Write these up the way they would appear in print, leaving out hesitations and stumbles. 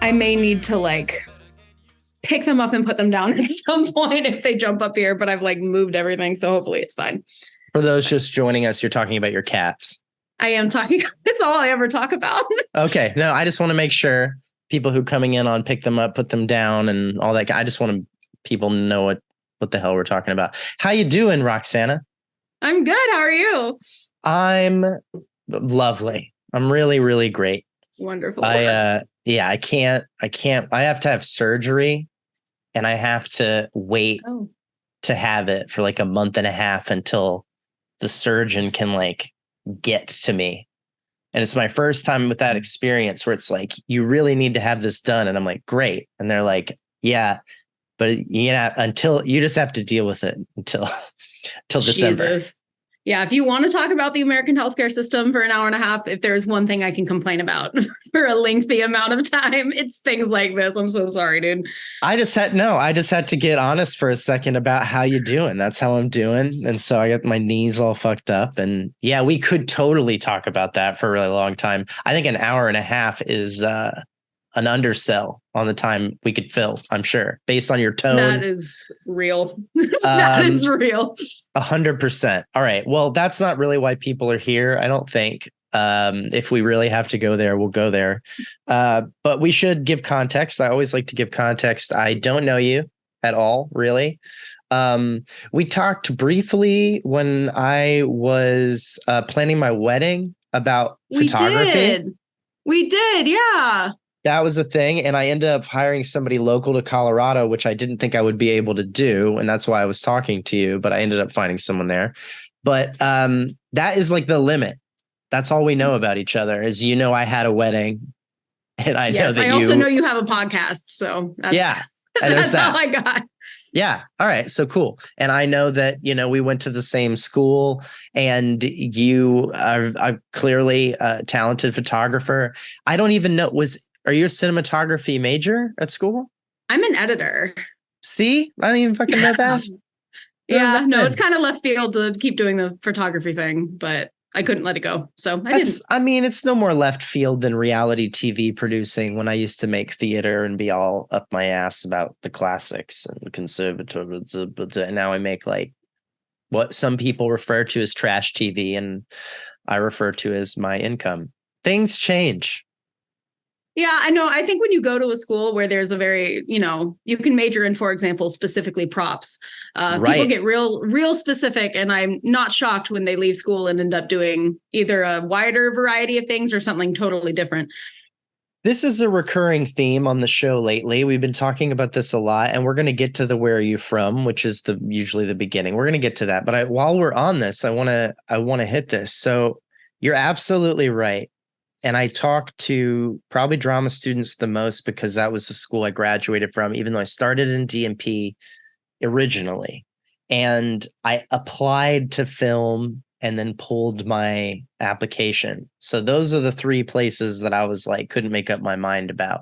I may need to like pick them up and put them down at some point if they jump up here, but I've like moved everything. So hopefully it's fine. For those just joining us, you're talking about your cats. I am talking. It's all I ever talk about. Okay. No, I just want to make sure people who coming in on pick them up, put them down and all that. I just want people to know what the hell we're talking about. How you doing, Roxanna? I'm good. How are you? I'm lovely. I'm really, really great. Wonderful. I have to have surgery and I have to wait to have it for like a month and a half until the surgeon can like get to me. And it's my first time with that experience where it's like, you really need to have this done. And I'm like, great. And they're like, yeah, but until you just have to deal with it until December. Jesus. Yeah, if you want to talk about the American healthcare system for an hour and a half, if there's one thing I can complain about for a lengthy amount of time, it's things like this. I'm so sorry, dude. I just had to get honest for a second about how you doing. That's how I'm doing. And so I got my knees all fucked up. And yeah, we could totally talk about that for a really long time. I think an hour and a half is an undersell on the time we could fill, I'm sure, based on your tone. That is real. That is real. 100%. All right. Well, that's not really why people are here, I don't think. If we really have to go there, we'll go there. But we should give context. I always like to give context. I don't know you at all, really. We talked briefly when I was planning my wedding about photography. We did. Yeah. That was the thing. And I ended up hiring somebody local to Colorado, which I didn't think I would be able to do. And that's why I was talking to you, but I ended up finding someone there. But that is like the limit. That's all we know about each other is, I had a wedding and I know that I also know you have a podcast. So that's all I got. Yeah. All right. So cool. And I know that, we went to the same school and you are clearly a talented photographer. I don't even know, are you a cinematography major at school? I'm an editor. See, I don't even fucking know that. Yeah, no, it's kind of left field to keep doing the photography thing, but I couldn't let it go. So I didn't. I mean, it's no more left field than reality TV producing when I used to make theater and be all up my ass about the classics and conservatives. But now I make like what some people refer to as trash TV and I refer to as my income. Things change. Yeah, I know. I think when you go to a school where there's a very, you can major in, for example, specifically props. People get real specific. And I'm not shocked when they leave school and end up doing either a wider variety of things or something totally different. This is a recurring theme on the show lately. We've been talking about this a lot, and we're going to get to the where are you from, which is usually the beginning. We're going to get to that. But while we're on this, I want to hit this. So you're absolutely right. And I talk to probably drama students the most because that was the school I graduated from, even though I started in DMP originally. And I applied to film and then pulled my application. So those are the three places that I was like, couldn't make up my mind about.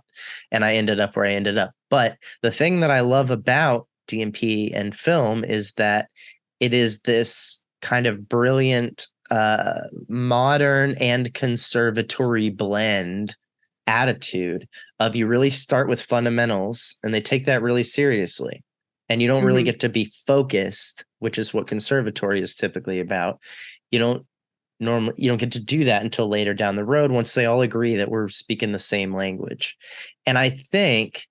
And I ended up where I ended up. But the thing that I love about DMP and film is that it is this kind of brilliant modern and conservatory blend attitude of you really start with fundamentals and they take that really seriously and you don't really get to be focused, which is what conservatory is typically about. You don't get to do that until later down the road once they all agree that we're speaking the same language. And I think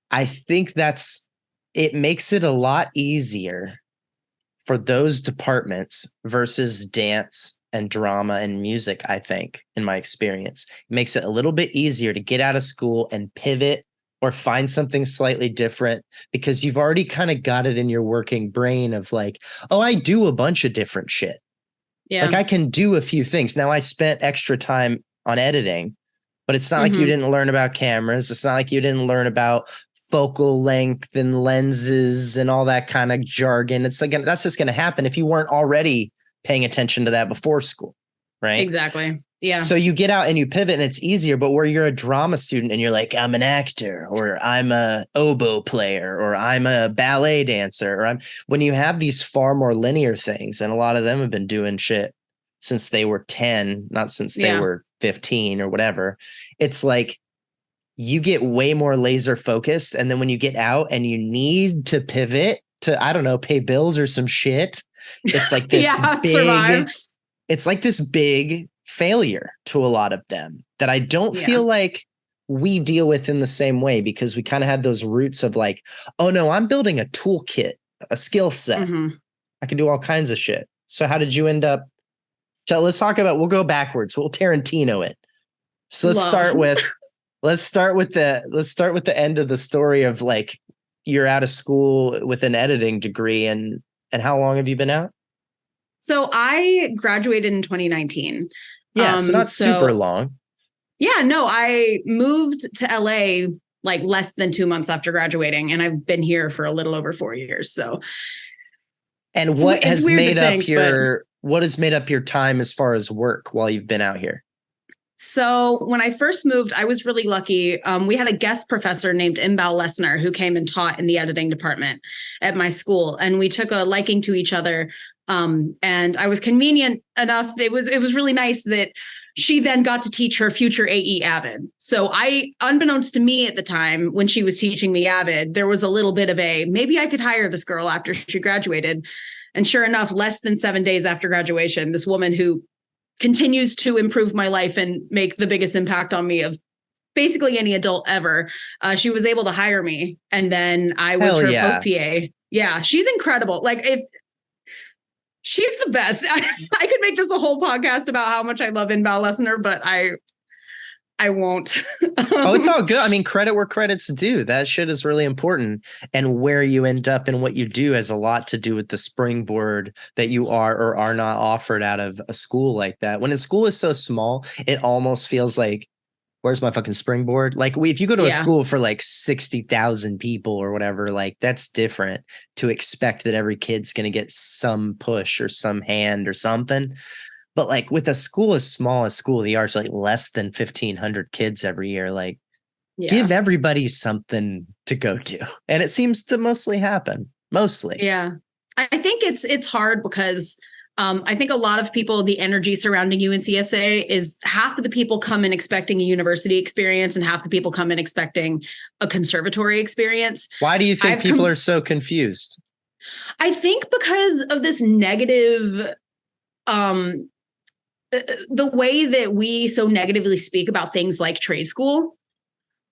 it makes it a lot easier for those departments versus dance and drama and music. I think, in my experience, it makes it a little bit easier to get out of school and pivot or find something slightly different because you've already kind of got it in your working brain of like, oh, I do a bunch of different shit. Yeah. Like I can do a few things. Now I spent extra time on editing, but it's not like you didn't learn about cameras. It's not like you didn't learn about focal length and lenses and all that kind of jargon. It's like, that's just going to happen if you weren't already paying attention to that before school. Right. Exactly. Yeah. So you get out and you pivot and it's easier, but where you're a drama student and you're like, I'm an actor or I'm a oboe player or I'm a ballet dancer or when you have these far more linear things, and a lot of them have been doing shit since they were 10, not since they were 15 or whatever. It's like, you get way more laser focused. And then when you get out and you need to pivot to, I don't know, pay bills or some shit, it's like this survive. It's like this big failure to a lot of them that I don't feel like we deal with in the same way, because we kind of have those roots of like, oh no, I'm building a toolkit, a skill set. I can do all kinds of shit. So how did you end up? So let's talk about, we'll go backwards. We'll Tarantino it. So let's start with the end of the story of like, you're out of school with an editing degree, and how long have you been out? So I graduated in 2019. Yeah, so not super long. Yeah, no, I moved to LA like less than 2 months after graduating, and I've been here for a little over 4 years. So, and what has made up your time as far as work while you've been out here? So when I first moved, I was really lucky. We had a guest professor named Imbal Lesner who came and taught in the editing department at my school, and we took a liking to each other. And I was convenient enough. It was really nice that she then got to teach her future AE Avid. So unbeknownst to me at the time, when she was teaching me Avid, there was a little bit of maybe I could hire this girl after she graduated. And sure enough, less than 7 days after graduation, this woman who continues to improve my life and make the biggest impact on me of basically any adult ever, she was able to hire me. And then I was her post PA. Yeah, she's incredible. Like, she's the best. I could make this a whole podcast about how much I love Inbal Lesnar, but I won't. Oh, it's all good. I mean, credit where credit's due. That shit is really important. And where you end up and what you do has a lot to do with the springboard that you are or are not offered out of a school like that. When a school is so small, it almost feels like, where's my fucking springboard? Like, if you go to a school for like 60,000 people or whatever, like that's different to expect that every kid's going to get some push or some hand or something. But like with a school as small as School of the Arts, like less than 1,500 kids every year, like give everybody something to go to. And it seems to mostly happen. Mostly. Yeah. I think it's hard because I think a lot of people, the energy surrounding UNCSA is half of the people come in expecting a university experience and half the people come in expecting a conservatory experience. Why do you think people are so confused? I think because of this negative, the way that we so negatively speak about things like trade school.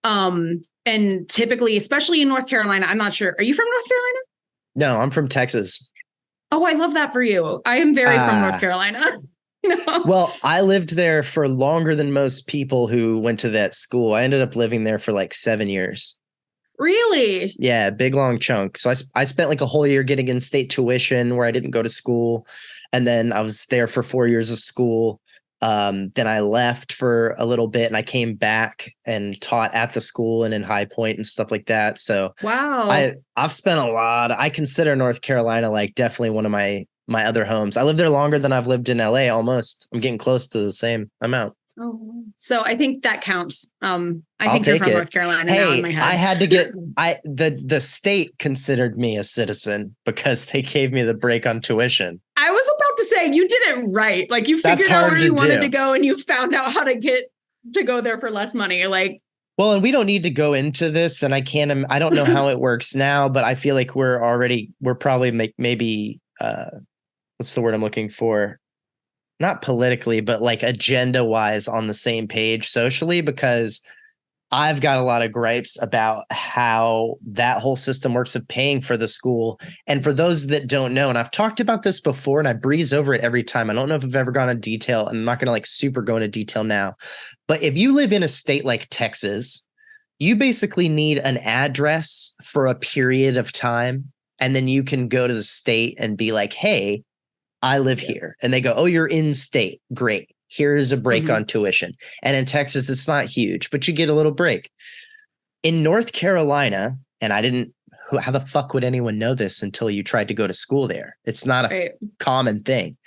And typically, especially in North Carolina, I'm not sure. Are you from North Carolina? No, I'm from Texas. Oh, I love that for you. I am very from North Carolina. No. Well, I lived there for longer than most people who went to that school. I ended up living there for like 7 years. Really? Yeah, big long chunk. So I spent like a whole year getting in-state tuition where I didn't go to school. And then I was there for 4 years of school. Then I left for a little bit and I came back and taught at the school and in High Point and stuff like that. So wow, I've spent a lot. I consider North Carolina like definitely one of my other homes. I lived there longer than I've lived in LA almost. I'm getting close to the same amount. Oh, so I think that counts. I think you're from North Carolina now in my head. I had to get the state considered me a citizen because they gave me the break on tuition. I was about to say you did it right. Like you figured out where you wanted to go and you found out how to get to go there for less money. Like, well, and we don't need to go into this, and I don't know how it works now, but I feel like we're probably maybe what's the word I'm looking for? Not politically, but like agenda wise on the same page socially, because I've got a lot of gripes about how that whole system works of paying for the school. And for those that don't know, and I've talked about this before and I breeze over it every time. I don't know if I've ever gone into detail, and I'm not going to like super go into detail now. But if you live in a state like Texas, you basically need an address for a period of time. And then you can go to the state and be like, hey, I live here. And they go, oh, you're in state. Great. Here's a break on tuition. And in Texas, it's not huge, but you get a little break. In North Carolina, and how the fuck would anyone know this until you tried to go to school there? It's not a common thing.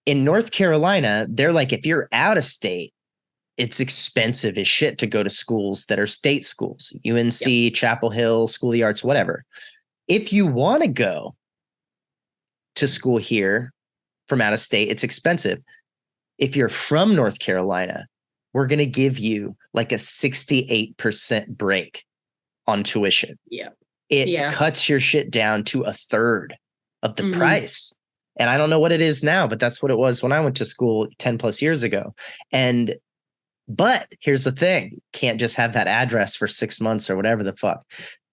In North Carolina, they're like, if you're out of state, it's expensive as shit to go to schools that are state schools, UNC, Chapel Hill, School of the Arts, whatever. If you want to go to school here from out of state, it's expensive. If you're from North Carolina, we're going to give you like a 68% break on tuition. Yeah. It cuts your shit down to a third of the price. And I don't know what it is now, but that's what it was when I went to school 10 plus years ago. But here's the thing. Can't just have that address for 6 months or whatever the fuck.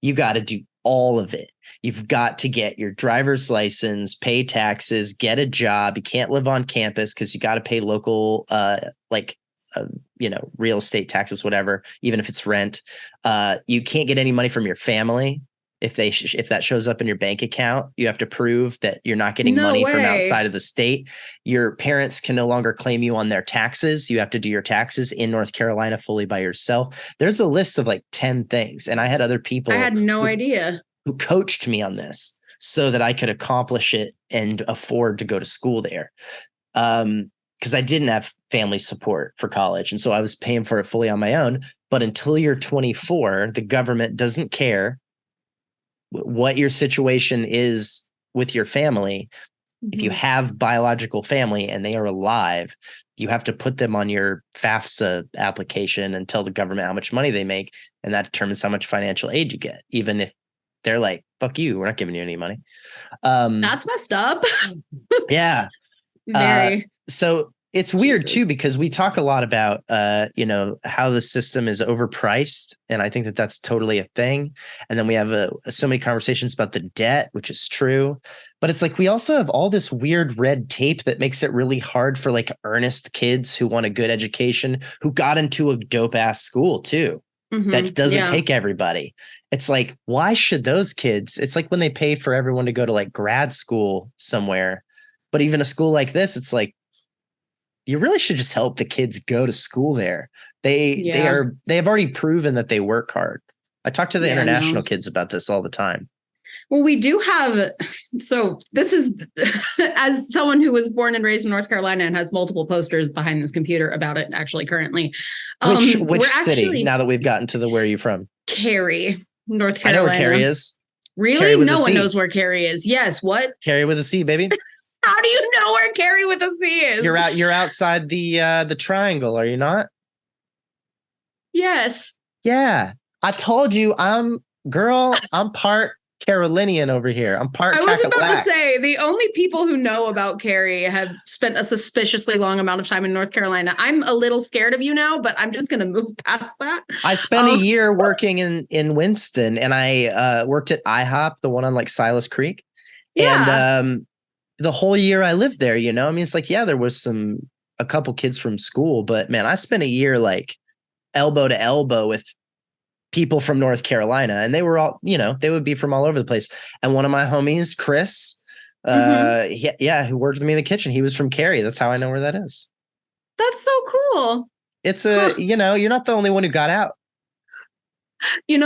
You got to do all of it. You've got to get your driver's license, pay taxes, get a job. You can't live on campus because you got to pay local, real estate taxes, whatever, even if it's rent. You can't get any money from your family. If that shows up in your bank account, you have to prove that you're not getting money from outside of the state. Your parents can no longer claim you on their taxes. You have to do your taxes in North Carolina fully by yourself. There's a list of like 10 things. And I had other people. I had no idea. Who coached me on this so that I could accomplish it and afford to go to school there. Because I didn't have family support for college. And so I was paying for it fully on my own. But until you're 24, the government doesn't care what your situation is with your family. If you have biological family and they are alive, you have to put them on your FAFSA application and tell the government how much money they make. And that determines how much financial aid you get, even if they're like, fuck you, we're not giving you any money. That's messed up. Yeah. Very. So it's weird too, because we talk a lot about, how the system is overpriced. And I think that that's totally a thing. And then we have so many conversations about the debt, which is true. But it's like, we also have all this weird red tape that makes it really hard for like earnest kids who want a good education, who got into a dope ass school too. That doesn't take everybody. It's like, why should those kids? It's like when they pay for everyone to go to like grad school somewhere. But even a school like this, it's like, you really should just help the kids go to school there. They have already proven that they work hard. I talk to the international kids about this all the time. Well, we do have, so this is, as someone who was born and raised in North Carolina and has multiple posters behind this computer about it actually currently. Which city, now that we've gotten to the where are you from? Cary, North Carolina. I know where Cary is. Really? No one knows where Cary is. Yes, what? Cary with a C, baby. How do you know where Cary with a C is? You're outside the triangle, are you not? Yes. Yeah. I told you I'm part Carolinian over here. I'm part I was Cackalack. about to say, the only people who know about Cary have spent a suspiciously long amount of time in North Carolina. I'm a little scared of you now, but I'm just going to move past that. I spent a year working in Winston, and I worked at IHOP, the one on like Silas Creek. Yeah. And the whole year I lived there, I mean, it's like, yeah, there was a couple kids from school, but man, I spent a year like elbow to elbow with people from North Carolina, and they were all, they would be from all over the place. And one of my homies, Chris, who worked with me in the kitchen, he was from Cary. That's how I know where that is. That's so cool. It's you're not the only one who got out.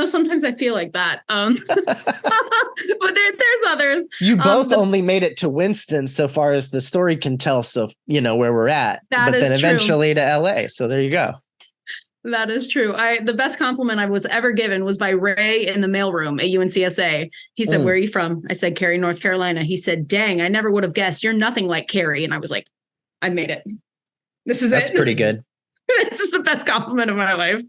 Sometimes I feel like that. But there's others. You both only made it to Winston so far as the story can tell. So, where we're at, but then eventually to LA. So there you go. That is true. The best compliment I was ever given was by Ray in the mailroom at UNCSA. He said, "Where are you from?" I said, "Cary, North Carolina." He said, "Dang, I never would have guessed. You're nothing like Cary." And I was like, I made it. That's pretty good. This is the best compliment of my life.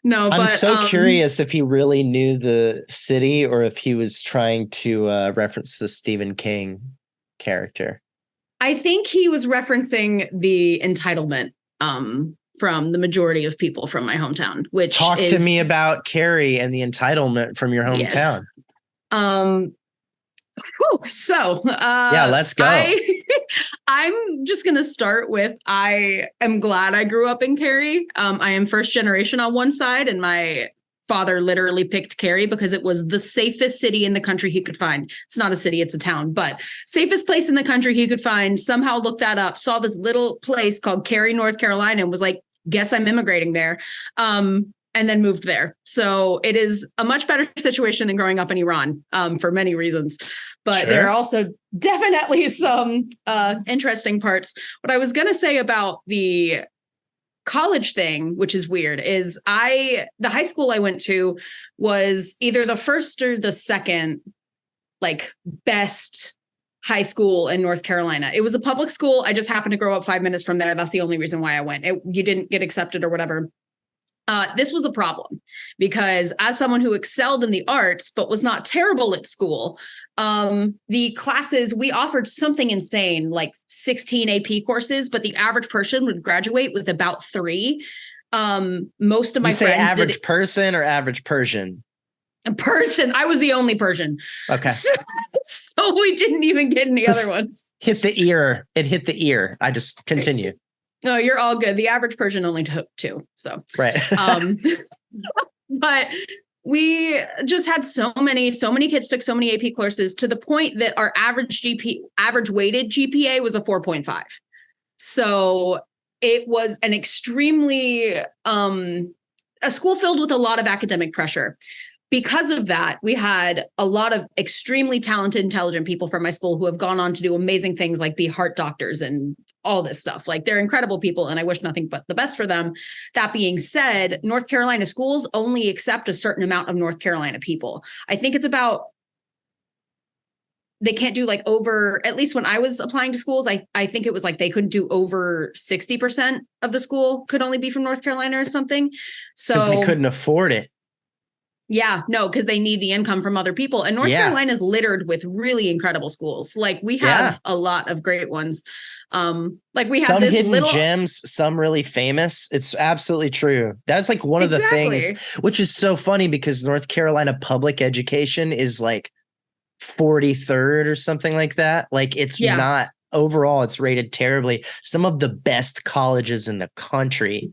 No, but I'm so curious if he really knew the city or if he was trying to reference the Stephen King character. I think he was referencing the entitlement from the majority of people from my hometown, which Talk to me about Cary and the entitlement from your hometown. Yes. Yeah, let's go. I'm just going to start with, I am glad I grew up in Cary. I am first generation on one side, and my father literally picked Cary because it was the safest city in the country he could find. It's not a city, it's a town, but safest place in the country he could find. Somehow looked that up, saw this little place called Cary, North Carolina, and was like, guess I'm immigrating there. And then moved there. So it is a much better situation than growing up in Iran for many reasons. But there are also definitely some interesting parts. What I was going to say about the college thing, which is weird, is the high school I went to was either the first or the second, like, best high school in North Carolina. It was a public school. I just happened to grow up 5 minutes from there. That's the only reason why I went. You didn't get accepted or whatever. This was a problem because as someone who excelled in the arts, but was not terrible at school, the classes, we offered something insane, like 16 AP courses, but the average person would graduate with about 3. Most of my friends average person or average Persian? A person. I was the only Persian. Okay. So we didn't even get any other ones. Hit the ear. It hit the ear. I just continue. No, you're all good. The average Persian only took 2. So right. But we just had so many kids took so many AP courses to the point that our average weighted GPA was a 4.5. So it was an extremely a school filled with a lot of academic pressure. Because of that, we had a lot of extremely talented, intelligent people from my school who have gone on to do amazing things like be heart doctors and all this stuff. Like they're incredible people and I wish nothing but the best for them. That being said, North Carolina schools only accept a certain amount of North Carolina people. I think it's about, they can't do like over, at least when I was applying to schools, I think it was like they couldn't do over 60% of the school could only be from North Carolina or something. So because they couldn't afford it. Yeah, no, because they need the income from other people. And North Carolina is littered with really incredible schools. Like we have a lot of great ones. Like we have some this hidden gems, some really famous. It's absolutely true. That's like one of the things, which is so funny because North Carolina public education is like 43rd or something like that. Like it's not overall, it's rated terribly. Some of the best colleges in the country,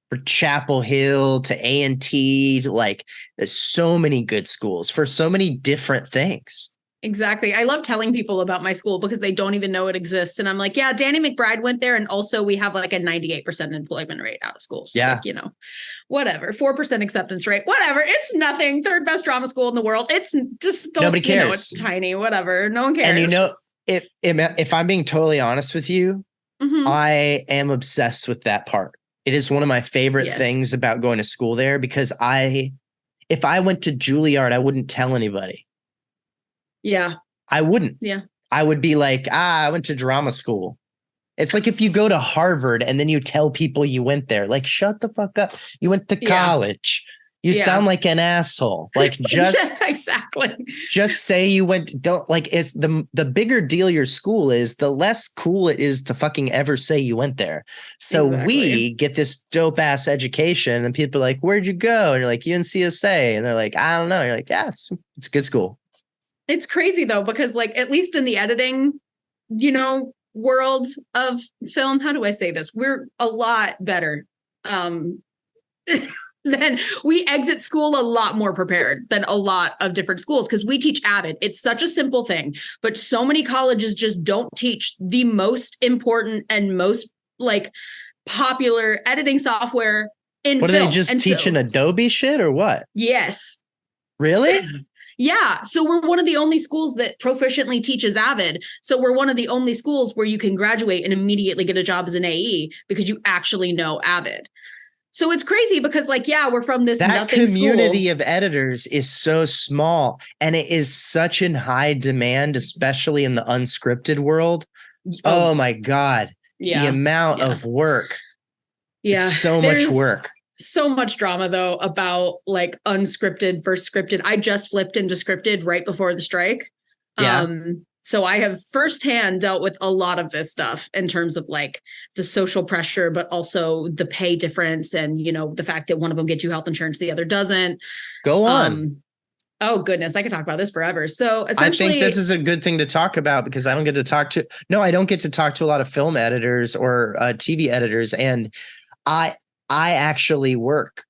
for Chapel Hill to A&T, like there's so many good schools for so many different things. Exactly. I love telling people about my school because they don't even know it exists. And I'm like, yeah, Danny McBride went there. And also we have like a 98% employment rate out of school. So like, you know, whatever, 4% acceptance rate, whatever. It's nothing. 3rd best drama school in the world. It's just, nobody cares. You know, it's tiny, whatever. No one cares. And you know, if I'm being totally honest with you, I am obsessed with that part. It is one of my favorite things about going to school there because if I went to Juilliard, I wouldn't tell anybody. Yeah. I wouldn't. Yeah. I would be like, I went to drama school. It's like if you go to Harvard and then you tell people you went there, like, shut the fuck up. You went to college. You sound like an asshole. Like just exactly. Just say you went. Don't like it's the bigger deal your school is, the less cool it is to fucking ever say you went there. So we get this dope ass education and people are like, where'd you go? And you're like, UNCSA. And they're like, I don't know. You're like, yeah, it's a good school. It's crazy though, because like, at least in the editing, you know, world of film, how do I say this? We're a lot better. Then we exit school a lot more prepared than a lot of different schools because we teach Avid. It's such a simple thing, but so many colleges just don't teach the most important and most like popular editing software in film. What are they just teaching Adobe shit or what? Yes. Really? Yeah. So we're one of the only schools that proficiently teaches Avid. So we're one of the only schools where you can graduate and immediately get a job as an AE because you actually know Avid. So it's crazy because like, yeah, we're from this that community school. of editors is so small and it is such in high demand, especially in the unscripted world. Oh my God. Yeah. The amount of work. Yeah. So much work. So much drama though about like unscripted versus scripted. I just flipped into scripted right before the strike. Yeah. So I have firsthand dealt with a lot of this stuff in terms of like the social pressure, but also the pay difference and, you know, the fact that one of them gets you health insurance, the other doesn't. Go on. Oh, goodness. I could talk about this forever. So essentially, I think this is a good thing to talk about because I don't get to talk to a lot of film editors or TV editors. And I actually work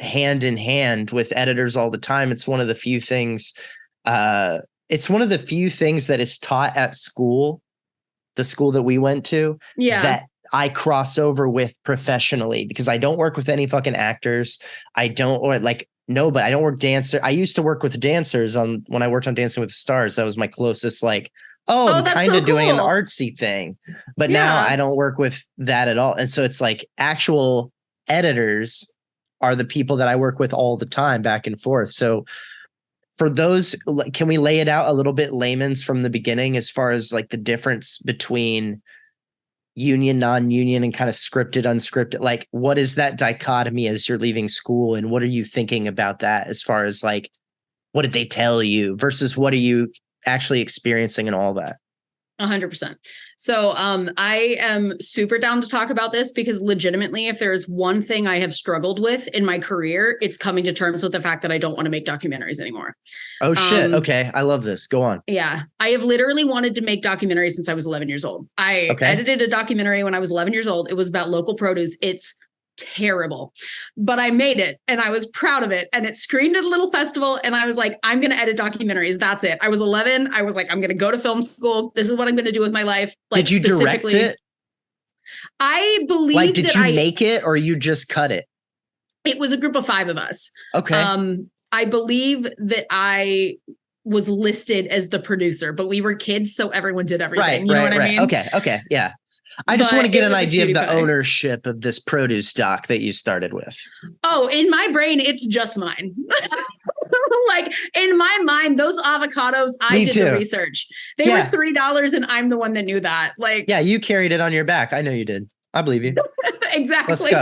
hand in hand with editors all the time. It's one of the few things that is taught at school, the school that we went to, that I cross over with professionally because I don't work with any fucking actors. I don't work dancer. I used to work with dancers when I worked on Dancing with the Stars. That was my closest, like, I'm kind of doing an artsy thing, but now I don't work with that at all. And so it's like actual editors are the people that I work with all the time back and forth. So For those, can we lay it out a little bit layman's from the beginning as far as like the difference between union, non-union, and kind of scripted, unscripted? Like, what is that dichotomy as you're leaving school, and what are you thinking about that as far as like, what did they tell you versus what are you actually experiencing and all that? 100%. So I am super down to talk about this because legitimately, if there's one thing I have struggled with in my career, it's coming to terms with the fact that I don't want to make documentaries anymore. Oh, shit. Okay. I love this. Go on. Yeah. I have literally wanted to make documentaries since I was 11 years old. I edited a documentary when I was 11 years old. It was about local produce. It's terrible, but I made it and I was proud of it. And it screened at a little festival. And I was like, I'm going to edit documentaries. That's it. I was 11. I was like, I'm going to go to film school. This is what I'm going to do with my life. Like, did you direct it? I believe like, did you make it or you just cut it? It was a group of 5 of us. Okay. I believe that I was listed as the producer, but we were kids. So everyone did everything. Right, you know what I mean? Okay. Yeah. I just want to get an idea of the ownership of this produce doc that you started with. Oh, in my brain, it's just mine. Like in my mind, those avocados, I did the research. They were $3 and I'm the one that knew that. Like, yeah, you carried it on your back. I know you did. I believe you. Exactly. Let's go.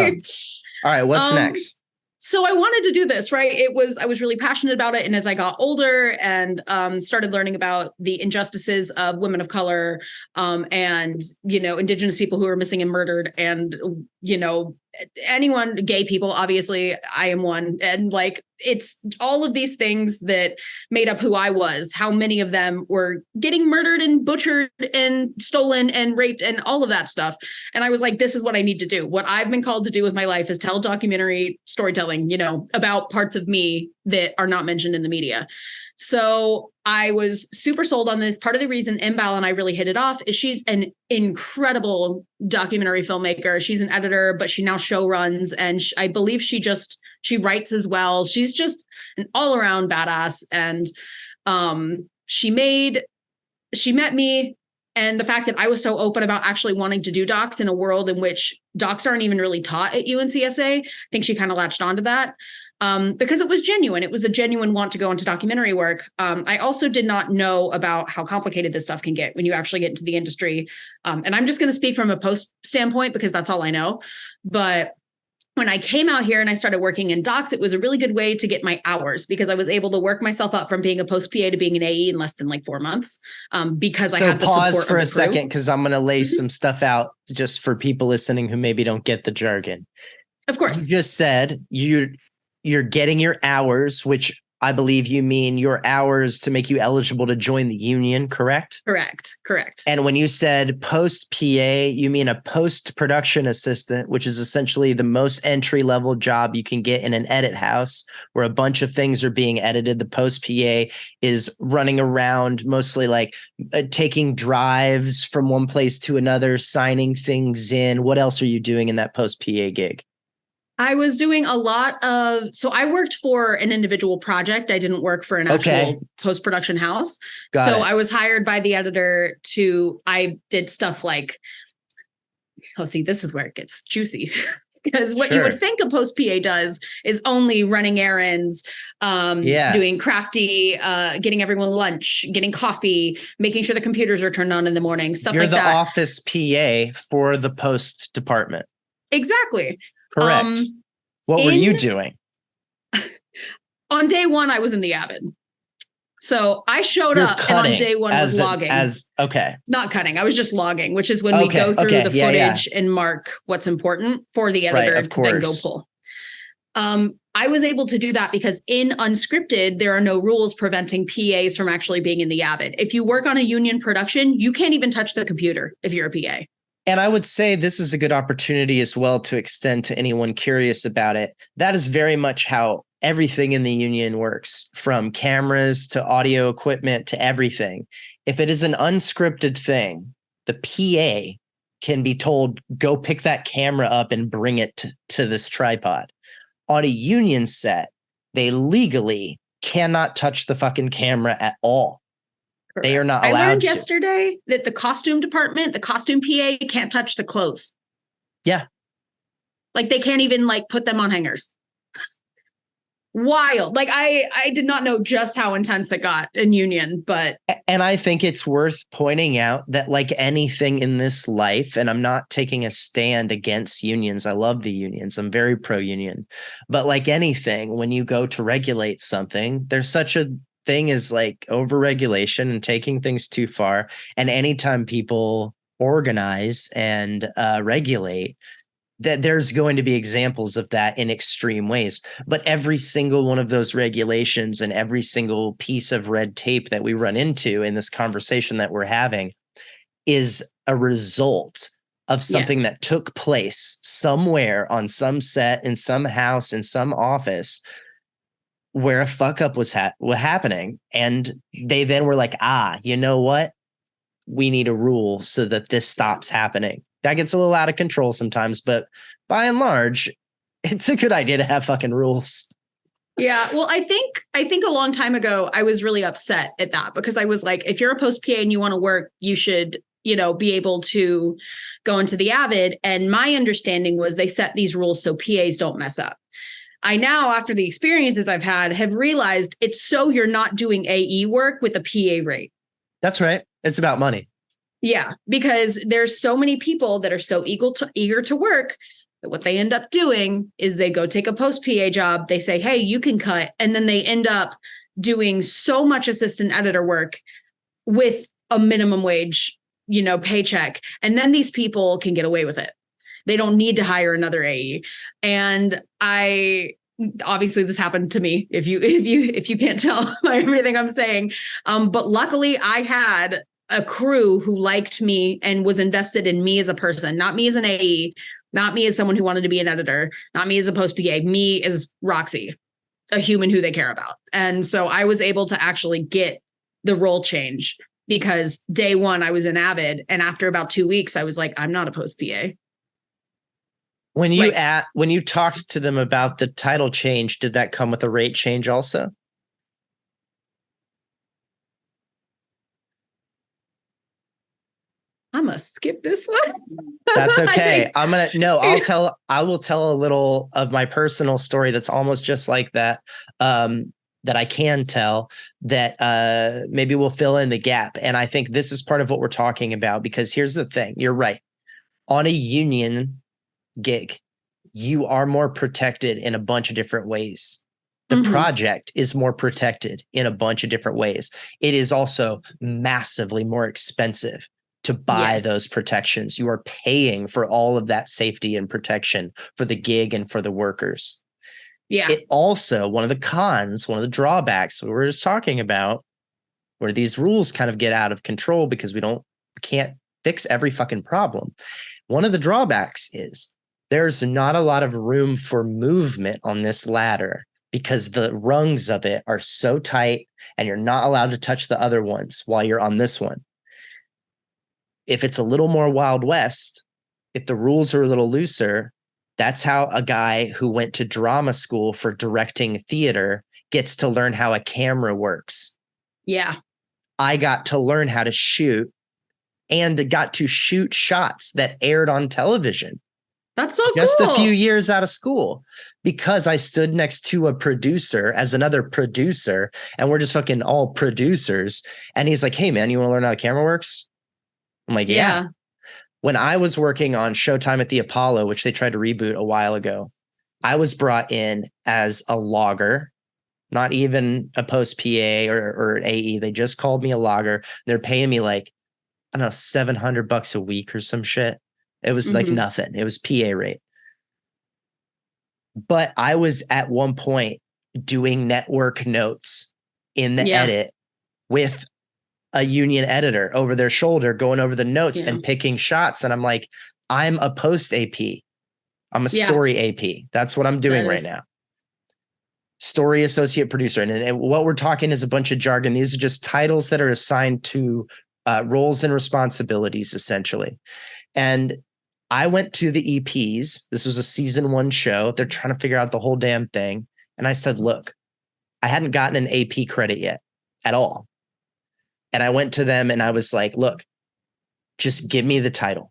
All right. What's next? So I wanted to do this, right? I was really passionate about it. And as I got older and started learning about the injustices of women of color and, Indigenous people who are missing and murdered and, anyone, gay people, obviously I am one. And like, it's all of these things that made up who I was, how many of them were getting murdered and butchered and stolen and raped and all of that stuff. And I was like, this is what I need to do. What I've been called to do with my life is tell documentary storytelling, about parts of me that are not mentioned in the media. So I was super sold on this. Part of the reason Imbal and I really hit it off is she's an incredible documentary filmmaker. She's an editor, but she now show runs. And I believe she writes as well. She's just an all around badass. And she met me. And the fact that I was so open about actually wanting to do docs in a world in which docs aren't even really taught at UNCSA, I think she kind of latched onto that. Because it was genuine. It was a genuine want to go into documentary work. I also did not know about how complicated this stuff can get when you actually get into the industry. And I'm just going to speak from a post standpoint because that's all I know. But when I came out here and I started working in docs, it was a really good way to get my hours because I was able to work myself up from being a post PA to being an AE in less than like 4 months. Because I had the support. So pause for a second because I'm going to lay some stuff out just for people listening who maybe don't get the jargon. Of course. You just said you're getting your hours, which I believe you mean your hours to make you eligible to join the union, correct? Correct. And when you said post PA, you mean a post-production assistant, which is essentially the most entry-level job you can get in an edit house where a bunch of things are being edited. The post PA is running around mostly like taking drives from one place to another, signing things in. What else are you doing in that post PA gig? I was doing a lot of, so I worked for an individual project. I didn't work for an actual post-production house. I was hired by the editor I did stuff like, this is where it gets juicy. Because what you would think a post PA does is only running errands, doing crafty, getting everyone lunch, getting coffee, making sure the computers are turned on in the morning, stuff like that. You're the office PA for the post department. Exactly. Correct. What were you doing? On day 1, I was in the Avid. So I showed up and on day 1 was logging. Not cutting. I was just logging, which is when we go through the footage and mark what's important for the editor to then go pull. I was able to do that because in unscripted, there are no rules preventing PAs from actually being in the Avid. If you work on a union production, you can't even touch the computer if you're a PA. And I would say this is a good opportunity as well to extend to anyone curious about it. That is very much how everything in the union works, from cameras to audio equipment to everything. If it is an unscripted thing, the PA can be told, go pick that camera up and bring it to this tripod. On a union set, they legally cannot touch the fucking camera at all. Correct. They are not allowed to. I learned yesterday that the costume department, the costume PA can't touch the clothes. Yeah. Like they can't even like put them on hangers. wild. Like I did not know just how intense it got in union, but. And I think it's worth pointing out that like anything in this life, and I'm not taking a stand against unions. I love the unions. I'm very pro union, but like anything, when you go to regulate something, there's such a thing as like overregulation and taking things too far. And anytime people organize and regulate, that there's going to be examples of that in extreme ways. But every single one of those regulations and every single piece of red tape that we run into in this conversation that we're having is a result of something that took place somewhere on some set, in some house, in some office, where a fuck up was happening. And they then were like, you know what? We need a rule so that this stops happening. That gets a little out of control sometimes, but by and large, it's a good idea to have fucking rules. Yeah. Well, I think a long time ago, I was really upset at that because I was like, if you're a post PA and you want to work, you should, be able to go into the Avid. And my understanding was they set these rules so PAs don't mess up. I now, after the experiences I've had, have realized it's so you're not doing AE work with a PA rate. That's right. It's about money. Yeah, because there's so many people that are so eager to work that what they end up doing is they go take a post PA job. They say, hey, you can cut. And then they end up doing so much assistant editor work with a minimum wage, paycheck. And then these people can get away with it. They don't need to hire another AE. And obviously this happened to me if you can't tell by everything I'm saying. But luckily I had a crew who liked me and was invested in me as a person, not me as an AE, not me as someone who wanted to be an editor, not me as a post PA, me as Roxy, a human who they care about. And so I was able to actually get the role change because day one I was in Avid. And after about 2 weeks, I was like, I'm not a post PA. When you talked to them about the title change, did that come with a rate change also? I must skip this one. That's okay. I will tell a little of my personal story that's almost just like that. That I can tell that maybe we'll fill in the gap. And I think this is part of what we're talking about, because here's the thing. You're right. On a union gig, you are more protected in a bunch of different ways. The project is more protected in a bunch of different ways. It is also massively more expensive to buy those protections. You are paying for all of that safety and protection for the gig and for the workers. Yeah. It also, one of the cons, one of the drawbacks we were just talking about, where these rules kind of get out of control because we can't fix every fucking problem. One of the drawbacks is there's not a lot of room for movement on this ladder because the rungs of it are so tight and you're not allowed to touch the other ones while you're on this one. If it's a little more Wild West, if the rules are a little looser, that's how a guy who went to drama school for directing theater gets to learn how a camera works. Yeah. I got to learn how to shoot and got to shoot shots that aired on television. That's so cool. Just a few years out of school, because I stood next to a producer as another producer, and we're just fucking all producers. And he's like, hey, man, you want to learn how the camera works? I'm like, yeah. When I was working on Showtime at the Apollo, which they tried to reboot a while ago, I was brought in as a logger, not even a post PA or an AE. They just called me a logger. They're paying me like, I don't know, $700 a week or some shit. It was like nothing. It was PA rate. But I was at one point doing network notes in the edit with a union editor over their shoulder, going over the notes and picking shots. And I'm like, I'm a post AP. I'm a story AP. That's what I'm doing right now. Story associate producer. And what we're talking is a bunch of jargon. These are just titles that are assigned to roles and responsibilities, essentially. And I went to the EPs. This was a season 1 show. They're trying to figure out the whole damn thing. And I said, look, I hadn't gotten an AP credit yet at all. And I went to them and I was like, look, just give me the title.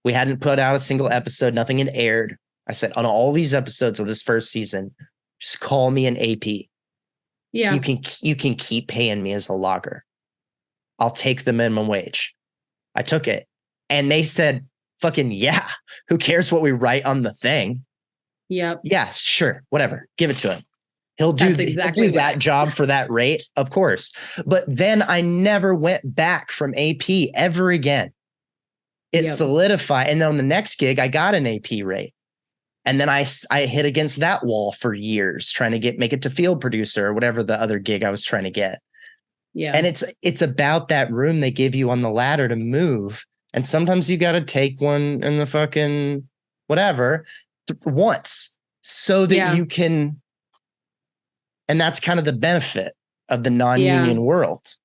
We hadn't put out a single episode. Nothing had aired. I said, on all these episodes of this first season, just call me an AP. Yeah. You can keep paying me as a logger. I'll take the minimum wage. I took it. And they said, fucking yeah. Who cares what we write on the thing? Yep. Yeah, sure. Whatever. Give it to him. He'll do that job for that rate, of course. But then I never went back from AP ever again. It solidified. And then on the next gig, I got an AP rate. And then I hit against that wall for years trying to make it to field producer or whatever the other gig I was trying to get. Yeah. And it's about that room they give you on the ladder to move. And sometimes you got to take one in the fucking whatever once so that you can. And that's kind of the benefit of the non-union world.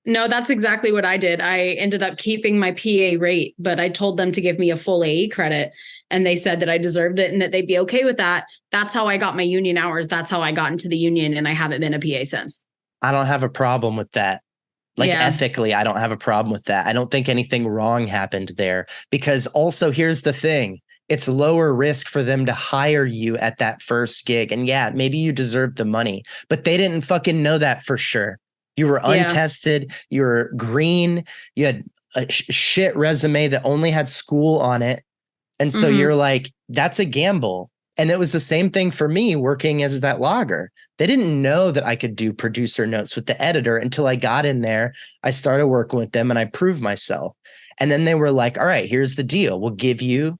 No, that's exactly what I did. I ended up keeping my PA rate, but I told them to give me a full AE credit. And they said that I deserved it and that they'd be okay with that. That's how I got my union hours. That's how I got into the union. And I haven't been a PA since. I don't have a problem with that. Ethically, I don't have a problem with that. I don't think anything wrong happened there, because also here's the thing. It's lower risk for them to hire you at that first gig. And yeah, maybe you deserve the money, but they didn't fucking know that for sure. You were untested. You were green. You had a shit resume that only had school on it. And so you're like, that's a gamble. And it was the same thing for me working as that logger. They didn't know that I could do producer notes with the editor until I got in there. I started working with them and I proved myself. And then they were like, all right, here's the deal. We'll give you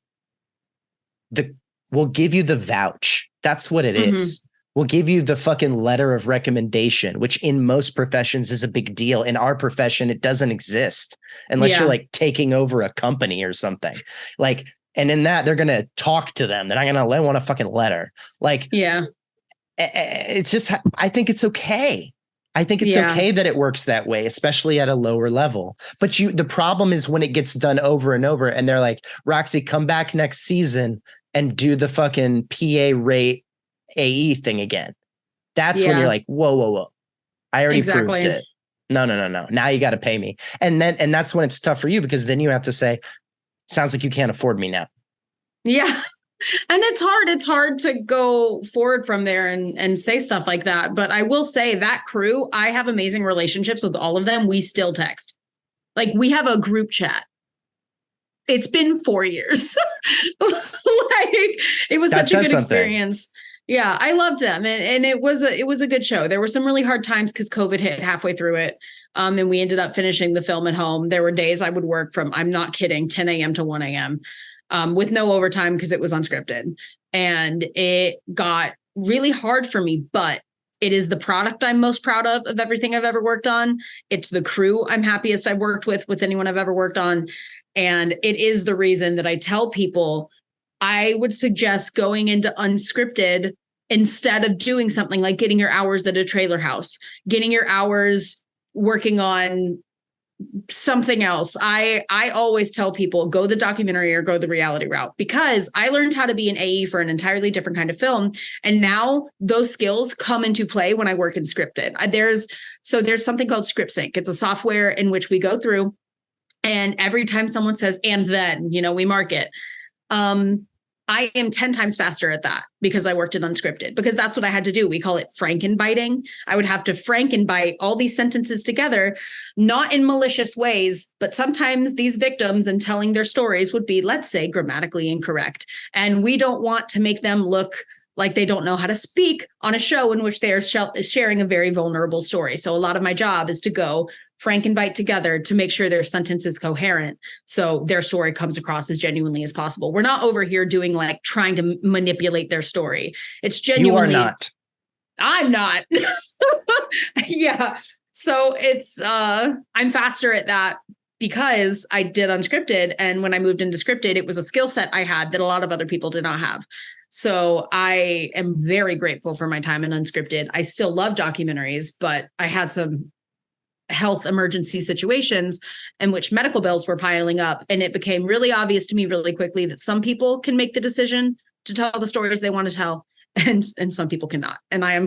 the vouch. That's what it is. We'll give you the fucking letter of recommendation, which in most professions is a big deal. In our profession, it doesn't exist unless you're like taking over a company or something. Like, and in that, they're going to talk to them. They're not going to want a fucking letter. Like, it's just, I think it's okay. I think it's okay that it works that way, especially at a lower level. But the problem is when it gets done over and over and they're like, Roxy, come back next season and do the fucking PA rate AE thing again. That's when you're like, whoa. I already proved it. No. Now you got to pay me. And that's when it's tough for you, because then you have to say, sounds like you can't afford me now. Yeah. And it's hard. It's hard to go forward from there and say stuff like that. But I will say that crew, I have amazing relationships with all of them. We still text. Like, we have a group chat. It's been 4 years. It was such a good experience. Yeah, I loved them. And it was a good show. There were some really hard times because COVID hit halfway through it. And we ended up finishing the film at home. There were days I would work from, I'm not kidding, 10 a.m. to 1 a.m. With no overtime because it was unscripted. And it got really hard for me, but it is the product I'm most proud of everything I've ever worked on. It's the crew I'm happiest I've worked with anyone I've ever worked on. And it is the reason that I tell people I would suggest going into unscripted instead of doing something like getting your hours at a trailer house, getting your hours working on something else. I always tell people go the documentary or go the reality route, because I learned how to be an AE for an entirely different kind of film. And now those skills come into play when I work in scripted. There's something called Script Sync. It's a software in which we go through, and every time someone says, and then, we mark it. I am 10 times faster at that because I worked it unscripted, because that's what I had to do. We call it frankenbiting. I would have to frankenbite all these sentences together, not in malicious ways, but sometimes these victims and telling their stories would be, let's say, grammatically incorrect. And we don't want to make them look like they don't know how to speak on a show in which they are sharing a very vulnerable story. So a lot of my job is to go frankenbite together to make sure their sentence is coherent, so their story comes across as genuinely as possible. We're not over here doing like trying to manipulate their story. It's genuinely. You are not. I'm not. Yeah. So it's I'm faster at that because I did unscripted, and when I moved into scripted, it was a skill set I had that a lot of other people did not have. So I am very grateful for my time in unscripted. I still love documentaries, but I had some health emergency situations in which medical bills were piling up. And it became really obvious to me really quickly that some people can make the decision to tell the stories they want to tell, and some people cannot. And I'm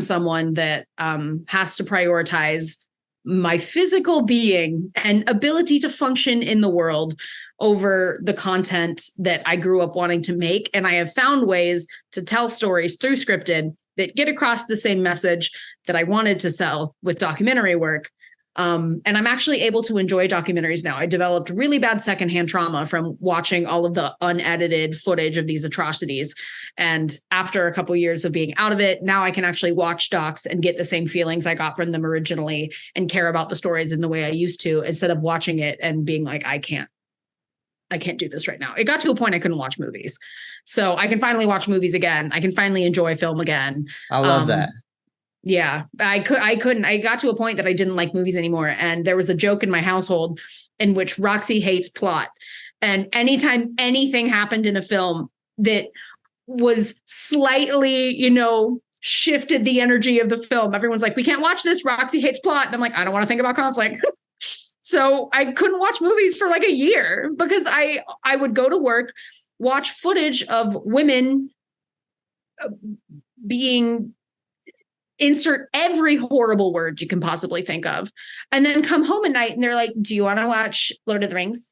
someone that has to prioritize my physical being and ability to function in the world over the content that I grew up wanting to make. And I have found ways to tell stories through scripted that get across the same message that I wanted to sell with documentary work. And I'm actually able to enjoy documentaries now. I developed really bad secondhand trauma from watching all of the unedited footage of these atrocities. And after a couple of years of being out of it, now I can actually watch docs and get the same feelings I got from them originally and care about the stories in the way I used to, instead of watching it and being like, I can't do this right now. It got to a point I couldn't watch movies. So I can finally watch movies again. I can finally enjoy film again. I love that. Yeah, I couldn't. I got to a point that I didn't like movies anymore. And there was a joke in my household in which Roxy hates plot. And anytime anything happened in a film that was slightly, shifted the energy of the film, everyone's like, we can't watch this. Roxy hates plot. And I'm like, I don't want to think about conflict. So I couldn't watch movies for like a year because I would go to work, watch footage of women being insert every horrible word you can possibly think of, and then come home at night and they're like, do you want to watch Lord of the Rings?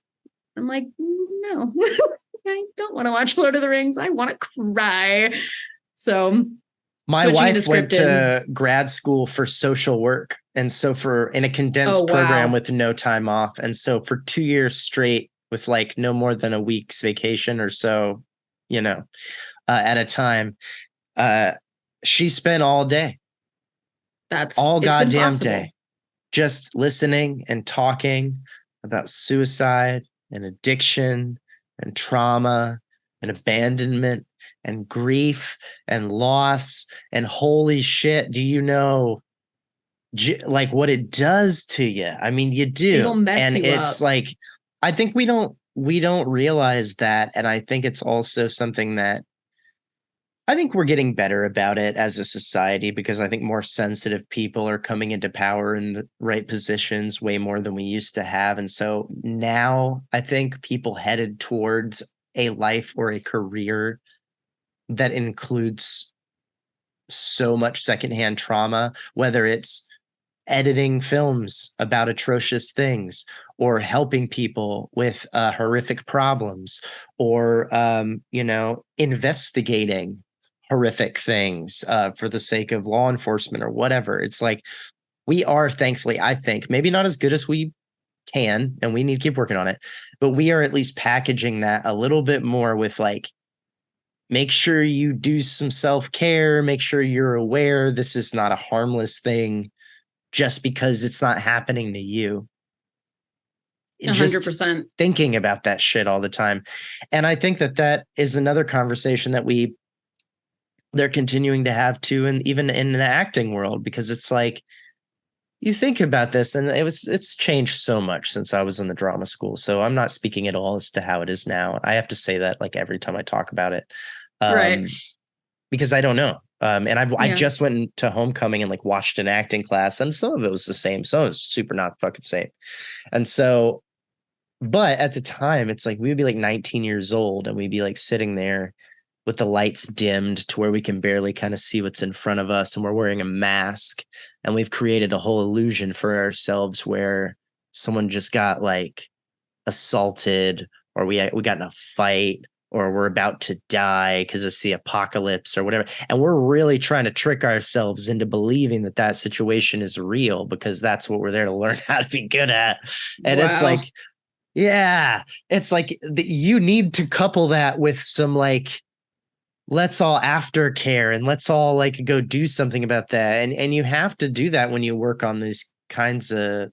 I'm like, no, I don't want to watch Lord of the Rings. I want to cry. So my wife went to grad school for social work. And so in a condensed program with no time off. And so for 2 years straight with like no more than a week's vacation or so, at a time, she spent all day. That's all goddamn impossible. day, just listening and talking about suicide and addiction and trauma and abandonment and grief and loss. And holy shit, do you know like what it does to you? I mean, you do. It'll mess you it's up. Like, I think we don't realize that. And I think it's also something that I think we're getting better about it as a society, because I think more sensitive people are coming into power in the right positions way more than we used to have. And so now I think people headed towards a life or a career that includes so much secondhand trauma, whether it's editing films about atrocious things or helping people with horrific problems or, investigating horrific things for the sake of law enforcement or whatever. It's like, we are, thankfully, I think, maybe not as good as we can, and we need to keep working on it, but we are at least packaging that a little bit more with like, make sure you do some self-care, make sure you're aware this is not a harmless thing just because it's not happening to you. 100%. Just thinking about that shit all the time. And I think that is another conversation that they're continuing to have too, and even in the acting world, because it's like, you think about this and it's changed so much since I was in the drama school. So I'm not speaking at all as to how it is now. I have to say that like every time I talk about it, right? Because I don't know. I just went to homecoming and like watched an acting class, and some of it was the same. Some of it was super not fucking same. And so, but at the time, it's like, we would be like 19 years old and we'd be like sitting there with the lights dimmed to where we can barely kind of see what's in front of us. And we're wearing a mask, and we've created a whole illusion for ourselves where someone just got like assaulted, or we got in a fight, or we're about to die because it's the apocalypse or whatever. And we're really trying to trick ourselves into believing that situation is real, because that's what we're there to learn how to be good at. And it's like, yeah, it's like you need to couple that with some like, let's all aftercare and let's all like go do something about that. And you have to do that when you work on these kinds of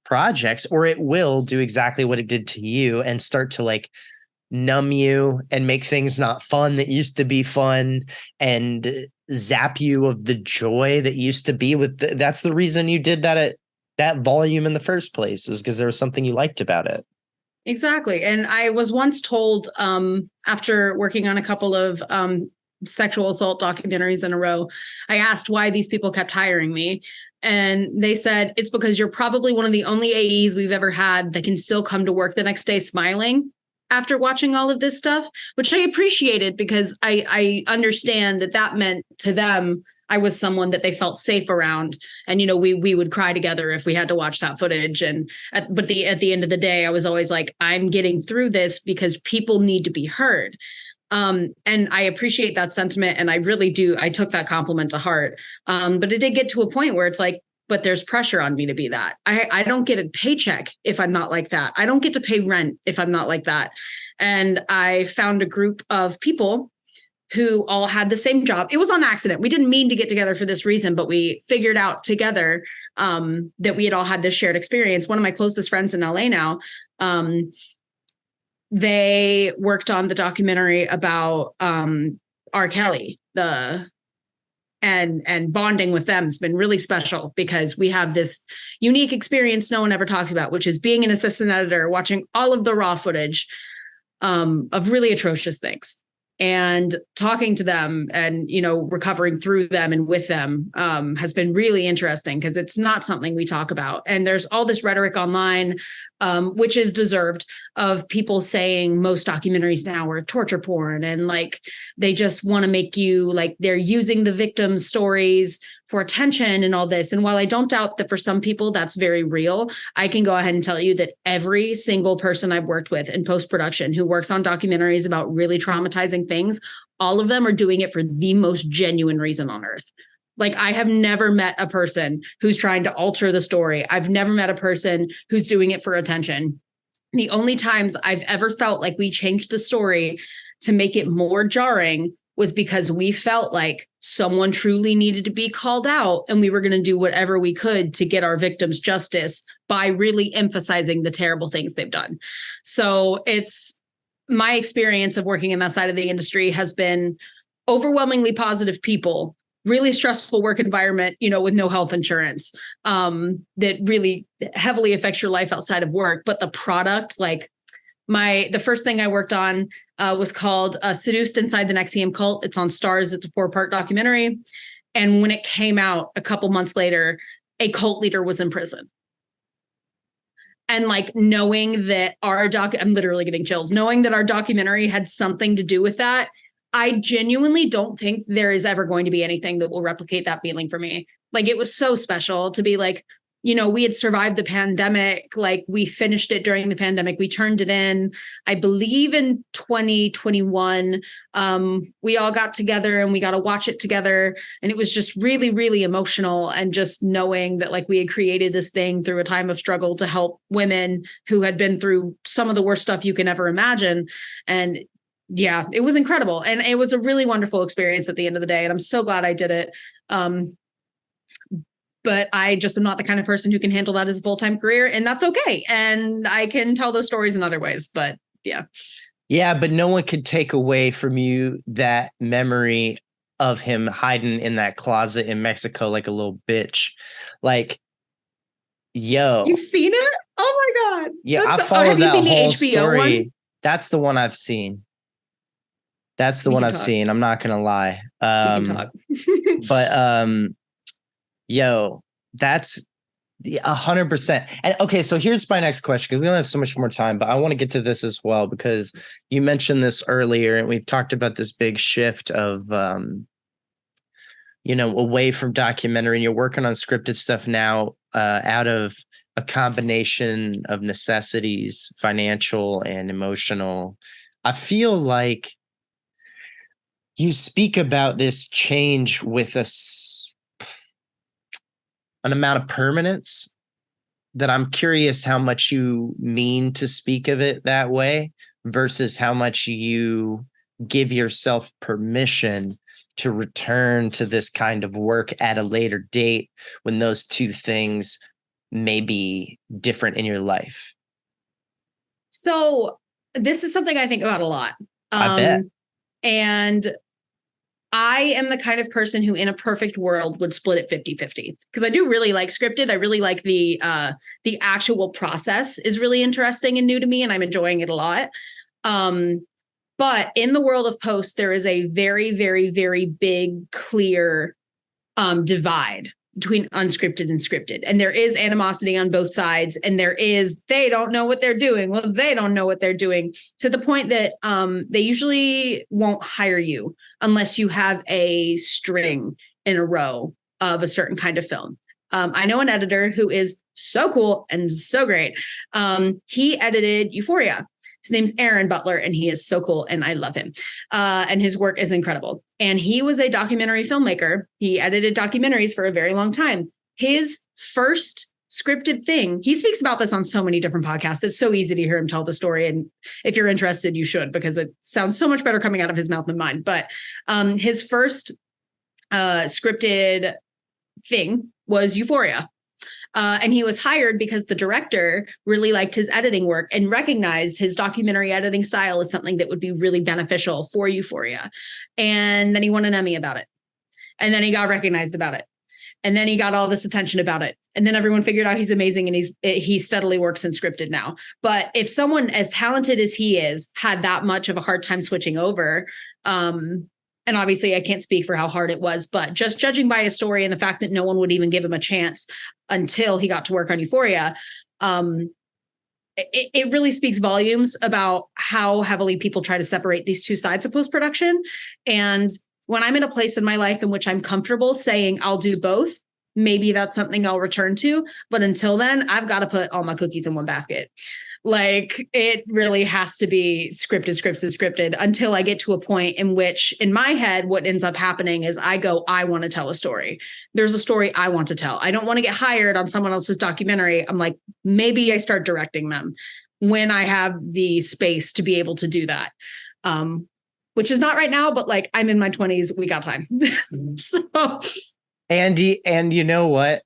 projects, or it will do exactly what it did to you and start to like numb you and make things not fun that used to be fun, and zap you of the joy that used to be with that's the reason you did that at that volume in the first place, is because there was something you liked about it. Exactly. And I was once told, after working on a couple of sexual assault documentaries in a row, I asked why these people kept hiring me. And they said, it's because you're probably one of the only AEs we've ever had that can still come to work the next day smiling after watching all of this stuff, which I appreciated, because I understand that meant to them, I was someone that they felt safe around. And, you know, we would cry together if we had to watch that footage. And at the end of the day, I was always like, I'm getting through this because people need to be heard. And I appreciate that sentiment. And I really do. I took that compliment to heart. But it did get to a point where it's like, but there's pressure on me to be that. I don't get a paycheck if I'm not like that. I don't get to pay rent if I'm not like that. And I found a group of people who all had the same job. It was on accident. We didn't mean to get together for this reason, but we figured out together that we had all had this shared experience. One of my closest friends in LA now, they worked on the documentary about R. Kelly, and bonding with them has been really special because we have this unique experience no one ever talks about, which is being an assistant editor, watching all of the raw footage of really atrocious things and talking to them and, you know, recovering through them and with them has been really interesting because it's not something we talk about. And there's all this rhetoric online, which is deserved, of people saying most documentaries now are torture porn and like they just want to make you like they're using the victims' stories for attention and all this. And while I don't doubt that for some people that's very real, I can go ahead and tell you that every single person I've worked with in post-production who works on documentaries about really traumatizing things, all of them are doing it for the most genuine reason on earth. Like I have never met a person who's trying to alter the story. I've never met a person who's doing it for attention. The only times I've ever felt like we changed the story to make it more jarring was because we felt like someone truly needed to be called out and we were going to do whatever we could to get our victims justice by really emphasizing the terrible things they've done. So it's my experience of working in that side of the industry has been overwhelmingly positive people, really stressful work environment, you know, with no health insurance, that really heavily affects your life outside of work. But the product, like the first thing I worked on was called Seduced Inside the NXIVM Cult. It's on Stars. It's a 4-part documentary. And when it came out a couple months later, a cult leader was in prison. And like knowing that I'm literally getting chills, knowing that our documentary had something to do with that. I genuinely don't think there is ever going to be anything that will replicate that feeling for me. Like it was so special to be like, you know, we had survived the pandemic. Like we finished it during the pandemic. We turned it in, I believe in 2021. We all got together and we got to watch it together. And it was just really, really emotional. And just knowing that like we had created this thing through a time of struggle to help women who had been through some of the worst stuff you can ever imagine. And yeah, it was incredible. And it was a really wonderful experience at the end of the day. And I'm so glad I did it. But I just am not the kind of person who can handle that as a full-time career. And that's okay. And I can tell those stories in other ways. But yeah. Yeah, but no one could take away from you that memory of him hiding in that closet in Mexico like a little bitch. Like, yo. You've seen it? Oh my God. Yeah, I followed that whole story. One? That's the one I've seen. That's the one I've seen. I'm not gonna lie. We can talk. But yo, that's 100%. And okay, so here's my next question, because we don't have so much more time, but I want to get to this as well, because you mentioned this earlier and we've talked about this big shift of you know, away from documentary, and you're working on scripted stuff now, out of a combination of necessities, financial and emotional. I feel like you speak about this change with an amount of permanence that I'm curious how much you mean to speak of it that way versus how much you give yourself permission to return to this kind of work at a later date when those two things may be different in your life. So this is something I think about a lot. I bet. And I am the kind of person who in a perfect world would split it 50-50 because I do really like scripted. I really like the actual process is really interesting and new to me, and I'm enjoying it a lot. But in the world of post, there is a very, very, very big, clear divide between unscripted and scripted. And there is animosity on both sides. And they don't know what they're doing. Well, they don't know what they're doing, to the point that they usually won't hire you unless you have a string in a row of a certain kind of film. I know an editor who is so cool and so great. He edited Euphoria. His name's Aaron Butler, and he is so cool, and I love him. And his work is incredible. And he was a documentary filmmaker. He edited documentaries for a very long time. His first scripted thing, he speaks about this on so many different podcasts. It's so easy to hear him tell the story. And if you're interested, you should, because it sounds so much better coming out of his mouth than mine. But his first scripted thing was Euphoria. And he was hired because the director really liked his editing work and recognized his documentary editing style as something that would be really beneficial for Euphoria. And then he won an Emmy about it. And then he got recognized about it. And then he got all this attention about it. And then everyone figured out he's amazing, and he steadily works in scripted now. But if someone as talented as he is had that much of a hard time switching over, and obviously I can't speak for how hard it was, but just judging by his story and the fact that no one would even give him a chance until he got to work on Euphoria, it really speaks volumes about how heavily people try to separate these two sides of post-production. And when I'm in a place in my life in which I'm comfortable saying I'll do both, maybe that's something I'll return to. But until then, I've got to put all my cookies in one basket. Like, it really has to be scripted until I get to a point in which, in my head, what ends up happening is I want to tell a story. There's a story I want to tell. I don't want to get hired on someone else's documentary. I'm like, maybe I start directing them when I have the space to be able to do that. Which is not right now, but like, I'm in my 20s, we got time. So, Andy, and you know what?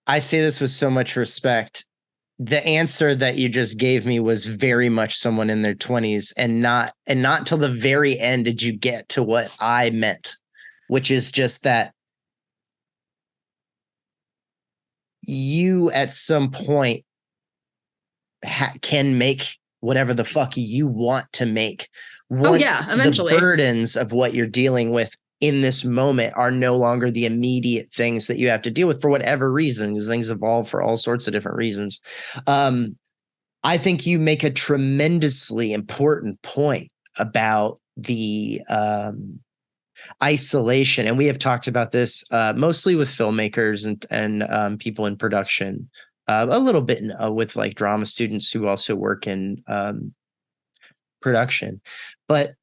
I say this with so much respect. The answer that you just gave me was very much someone in their 20s, and not till the very end did you get to what I meant, which is just that you at some point can make whatever the fuck you want to make. Once eventually the burdens of what you're dealing with in this moment are no longer the immediate things that you have to deal with for whatever reason, because things evolve for all sorts of different reasons. I think you make a tremendously important point about the isolation. And we have talked about this mostly with filmmakers and people in production, a little bit with like drama students who also work in production. But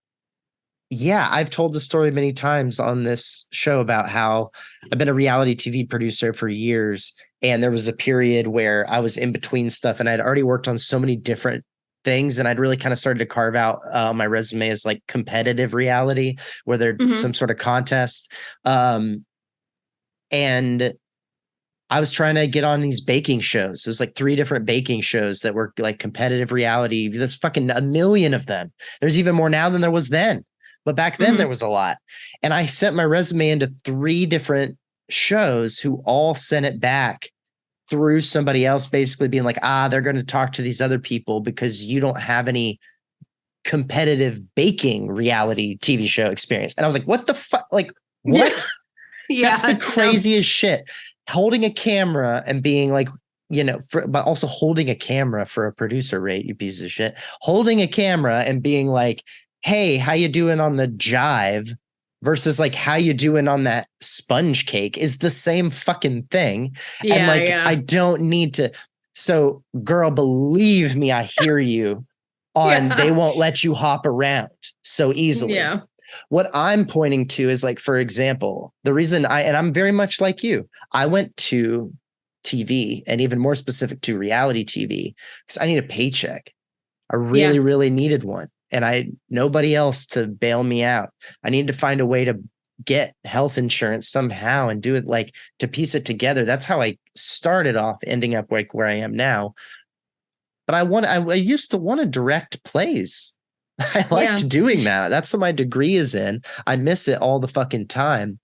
yeah, I've told the story many times on this show about how I've been a reality TV producer for years. And there was a period where I was in between stuff, and I'd already worked on so many different things. And I'd really kind of started to carve out my resume as like competitive reality, where there's some sort of contest. And I was trying to get on these baking shows. There's like 3 different baking shows that were like competitive reality. There's fucking a million of them. There's even more now than there was then. But back then there was a lot. And I sent my resume into 3 different shows who all sent it back through somebody else, basically being like, they're going to talk to these other people because you don't have any competitive baking reality TV show experience. And I was like, what the fuck? Like, what? That's the craziest shit. Holding a camera and being like, but also holding a camera for a producer rate, you piece of shit. Holding a camera and being like, hey, how you doing on the jive versus like how you doing on that sponge cake is the same fucking thing. And like, I don't need to. So girl, believe me, I hear you on they won't let you hop around so easily. Yeah. What I'm pointing to is like, for example, the reason I'm very much like you, I went to TV, and even more specific to reality TV, because I need a paycheck. I really, really needed one. And nobody else to bail me out. I needed to find a way to get health insurance somehow and do it, like, to piece it together. That's how I started off, ending up like where I am now. But I used to want to direct plays. I liked doing that. That's what my degree is in. I miss it all the fucking time.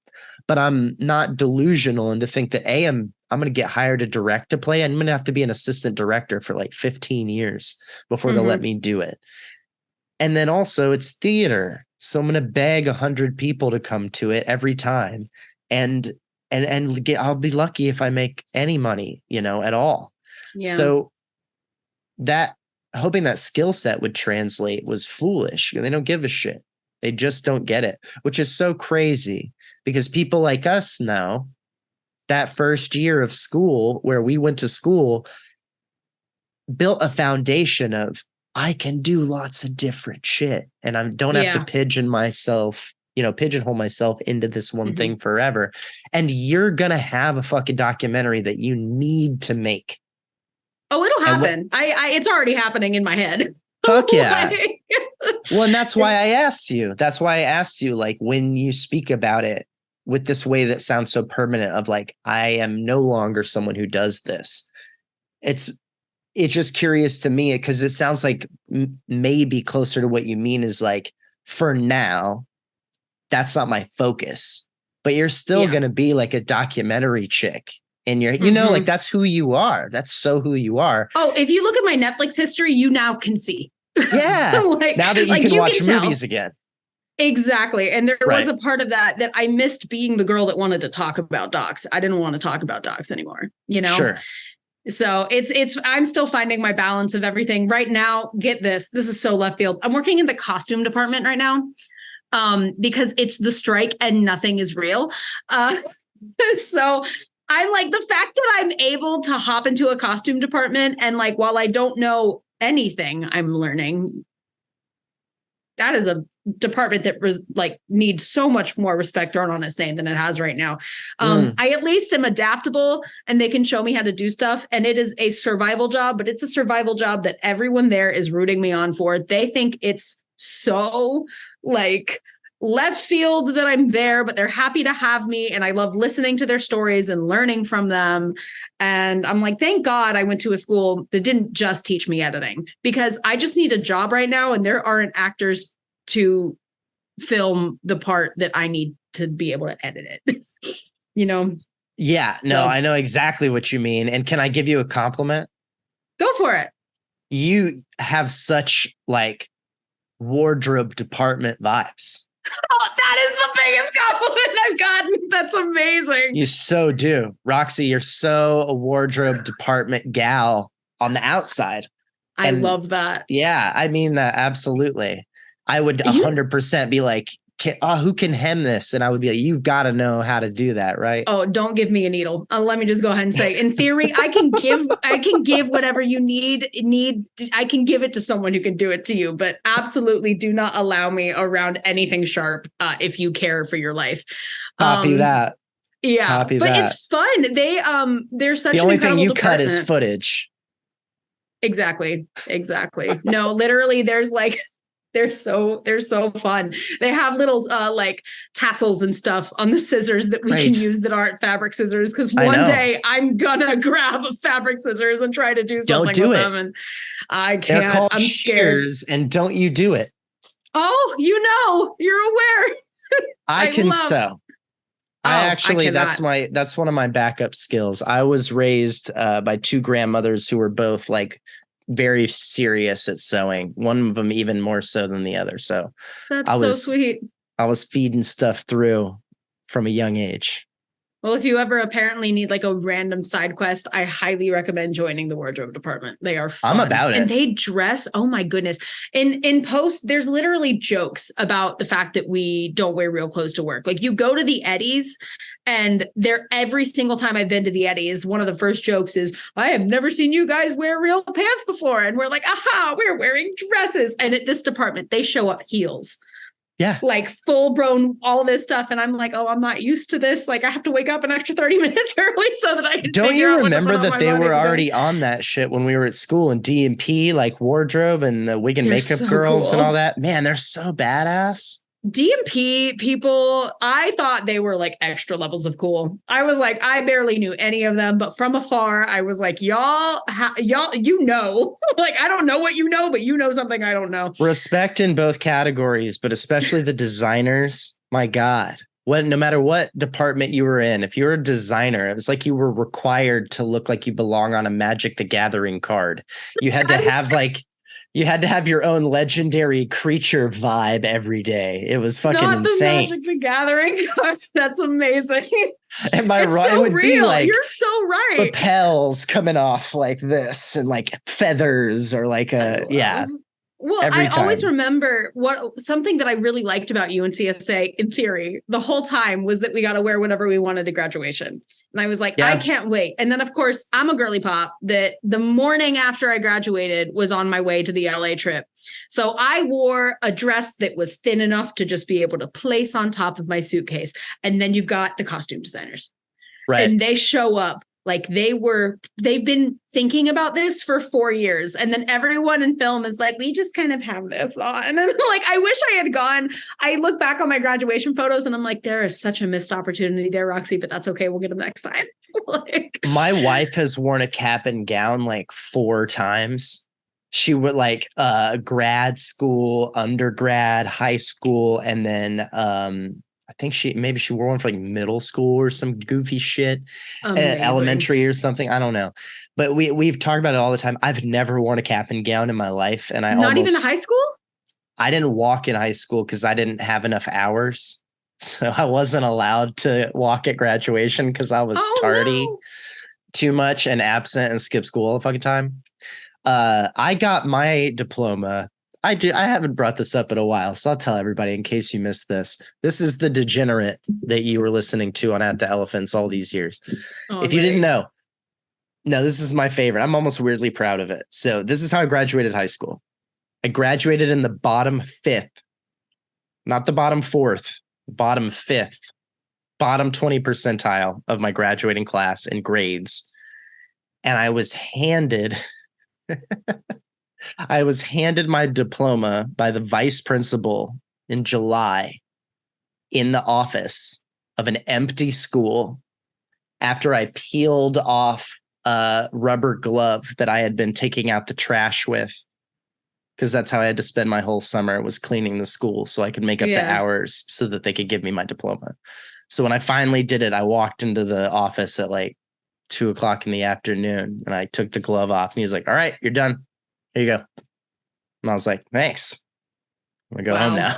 But I'm not delusional into think that I'm going to get hired to direct a play. I'm going to have to be an assistant director for like 15 years before they'll let me do it. And then also it's theater. So I'm going to beg 100 people to come to it every time. And I'll be lucky if I make any money, at all. Yeah. So hoping that skill set would translate was foolish. They don't give a shit. They just don't get it, which is so crazy because people like us know that first year of school where we went to school built a foundation of I can do lots of different shit and I don't have to pigeonhole myself into this one thing forever. And you're going to have a fucking documentary that you need to make. Oh, it'll happen. It's already happening in my head. Fuck yeah. Well, and that's why I asked you. That's why I asked you, like, when you speak about it with this way that sounds so permanent of like, I am no longer someone who does this. It's just curious to me because it sounds like maybe closer to what you mean is like, for now, that's not my focus, but you're still going to be like a documentary chick. And you're, like that's who you are. That's so who you are. Oh, if you look at my Netflix history, you now can see. Yeah. Now that you can watch movies again. Exactly. And there was a part of that I missed being the girl that wanted to talk about docs. I didn't want to talk about docs anymore, Sure. So I'm still finding my balance of everything right now. Get this. This is so left field. I'm working in the costume department right now because it's the strike and nothing is real. So I'm like, the fact that I'm able to hop into a costume department and like, while I don't know anything, I'm learning. That is a department that needs so much more respect thrown on its name than it has right now. I at least am adaptable and they can show me how to do stuff. And it is a survival job, but it's a survival job that everyone there is rooting me on for. They think it's so like left field that I'm there, but they're happy to have me. And I love listening to their stories and learning from them. And I'm like, thank God I went to a school that didn't just teach me editing, because I just need a job right now. And there aren't actors to film the part that I need to be able to edit it, Yeah, so, no, I know exactly what you mean. And can I give you a compliment? Go for it. You have such like wardrobe department vibes. Oh, that is the biggest compliment I've gotten. That's amazing. You so do. Roxy, you're so a wardrobe department gal on the outside. I love that. Yeah, I mean that absolutely. I would 100% be like, who can hem this? And I would be like, you've got to know how to do that, right? Oh, don't give me a needle. Let me just go ahead and say, in theory, I can give whatever you need. I can give it to someone who can do it to you, but absolutely do not allow me around anything sharp if you care for your life. Copy that. Yeah, Copy but that. It's fun. They're such the an only thing you department. cut is footage. Exactly. No, literally, they're so fun. They have little like tassels and stuff on the scissors that we can use that aren't fabric scissors. Because one day I'm gonna grab fabric scissors and try to do something with them, and I can't. They're called I'm scared. And don't you do it? Oh, you're aware. I can sew. That's one of my backup skills. I was raised by two grandmothers who were both like very serious at sewing. One of them even more so than the other. So that's so sweet. I was feeding stuff through from a young age. Well, if you ever apparently need like a random side quest, I highly recommend joining the wardrobe department. They are fun. I'm about it. And they dress. Oh my goodness. In post, there's literally jokes about the fact that we don't wear real clothes to work. Like you go to the Eddies, and every single time I've been to the Eddies, one of the first jokes is, I have never seen you guys wear real pants before. And we're like, aha, we're wearing dresses. And at this department, they show up heels. Yeah. Like full blown, all this stuff. And I'm like, oh, I'm not used to this. Like I have to wake up an extra 30 minutes early so that I can Don't you remember that they were already on that shit when we were at school in D&P, like wardrobe and the wig and makeup girls and all that? Man, they're so badass. D&P people, I thought they were like extra levels of cool. I was like, I barely knew any of them, but from afar, I was like, y'all, like, I don't know what you know, but you know something I don't know. Respect in both categories, but especially the designers. My God. No matter what department you were in, if you were a designer, it was like you were required to look like you belong on a Magic the Gathering card. You had to have your own legendary creature vibe every day. It was fucking insane. Magic the Gathering card. That's amazing. Am I right? So it would real. be like you're so right. Lapels coming off like this and like feathers or like Well, Every I always time. remember something that I really liked about UNCSA in theory the whole time was that we got to wear whatever we wanted to graduation. And I was like, I can't wait. And then, of course, I'm a girly pop that the morning after I graduated was on my way to the LA trip. So I wore a dress that was thin enough to just be able to place on top of my suitcase. And then you've got the costume designers. Right. And they show up like they've been thinking about this for 4 years. And then everyone in film is like, we just kind of have this on. And then like, I wish I had gone. I look back on my graduation photos and I'm like, there is such a missed opportunity there, Roxy, but that's okay. We'll get them next time. Like, my wife has worn a cap and gown like 4 times. She would like grad school, undergrad, high school, and then I think she wore one for like middle school or some goofy shit, elementary or something. I don't know, but we've talked about it all the time. I've never worn a cap and gown in my life, and not even high school. I didn't walk in high school because I didn't have enough hours, so I wasn't allowed to walk at graduation because I was tardy too much and absent and skipped school all the fucking time. I got my diploma. I haven't brought this up in a while, so I'll tell everybody in case you missed this. This is the degenerate that you were listening to on At the Elephants all these years. If you didn't know, no, this is my favorite. I'm almost weirdly proud of it. So this is how I graduated high school. I graduated in the bottom 5th, not the bottom 4th, bottom 5th, bottom 20 percentile of my graduating class in grades. And I was handed... I was handed my diploma by the vice principal in July in the office of an empty school after I peeled off a rubber glove that I had been taking out the trash with, because that's how I had to spend my whole summer, was cleaning the school so I could make up the hours so that they could give me my diploma. So when I finally did it, I walked into the office at like 2:00 in the afternoon and I took the glove off and he was like, all right, you're done. Here you go. And I was like, thanks. I'm going to go home now.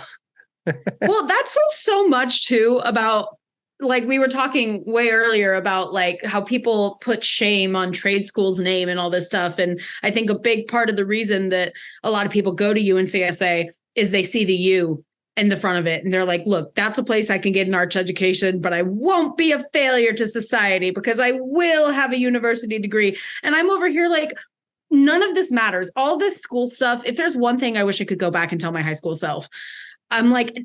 Well, that says so much too about, like we were talking way earlier about like how people put shame on trade school's name and all this stuff. And I think a big part of the reason that a lot of people go to UNCSA is they see the U in the front of it. And they're like, look, that's a place I can get an arts education, but I won't be a failure to society because I will have a university degree. And I'm over here like, none of this matters. All this school stuff. If there's one thing I wish I could go back and tell my high school self, I'm like,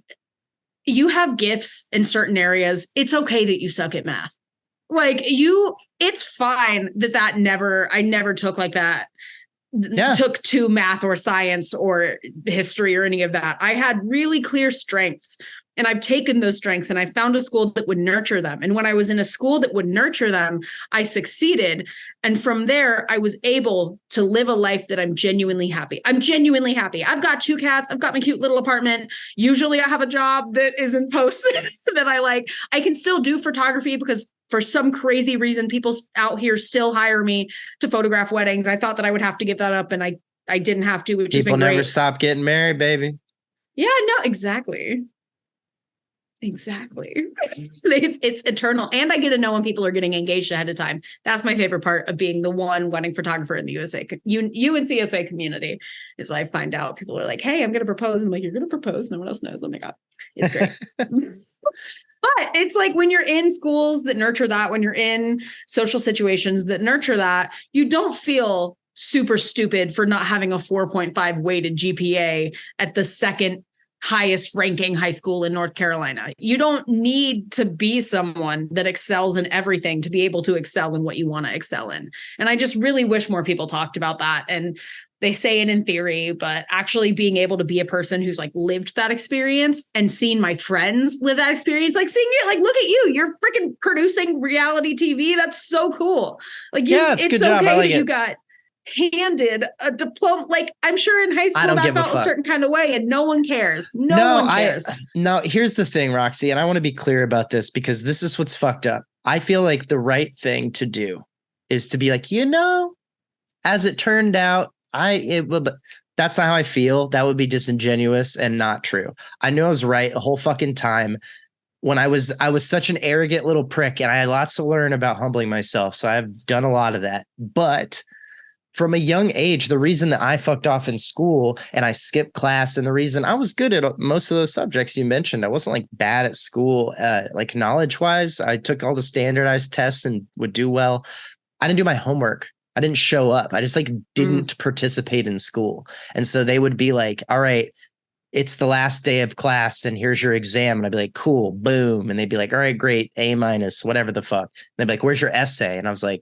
you have gifts in certain areas. It's okay that you suck at math. Like it's fine that I never took like that. Took to math or science or history or any of that. I had really clear strengths. And I've taken those strengths and I found a school that would nurture them. And when I was in a school that would nurture them, I succeeded. And from there, I was able to live a life that I'm genuinely happy. I'm genuinely happy. I've got 2 cats. I've got my cute little apartment. Usually I have a job that isn't posted that I like. I can still do photography because for some crazy reason, people out here still hire me to photograph weddings. I thought that I would have to give that up and I didn't have to, which has been great. People never stop getting married, baby. Yeah, no, exactly. Exactly. It's eternal. And I get to know when people are getting engaged ahead of time. That's my favorite part of being the one wedding photographer in the UNCSA community is I find out people are like, hey, I'm going to propose. I'm like, you're going to propose. No one else knows. Oh my God. It's great. But it's like when you're in schools that nurture that, when you're in social situations that nurture that, you don't feel super stupid for not having a 4.5 weighted GPA at the second highest ranking high school in North Carolina. You don't need to be someone that excels in everything to be able to excel in what you want to excel in. And I just really wish more people talked about that. And they say it in theory, but actually being able to be a person who's like lived that experience and seen my friends live that experience, like seeing it, like, look at you, you're freaking producing reality TV. That's so cool. Like, it's good okay job. I like that you it. got handed a diploma. Like, I'm sure in high school that felt a certain kind of way and no one cares. No one cares. No, here's the thing, Roxy, and I want to be clear about this because this is what's fucked up. I feel like the right thing to do is to be like, as it turned out, that's not how I feel. That would be disingenuous and not true. I knew I was right a whole fucking time. When I was such an arrogant little prick and I had lots to learn about humbling myself. So I've done a lot of that, but from a young age, the reason that I fucked off in school and I skipped class, and the reason I was good at most of those subjects you mentioned, I wasn't like bad at school, like knowledge wise. I took all the standardized tests and would do well. I didn't do my homework. I didn't show up. I just like didn't participate in school. And so they would be like, all right, it's the last day of class and here's your exam. And I'd be like, cool, boom. And they'd be like, all right, great, A-, whatever the fuck. And they'd be like, where's your essay? And I was like,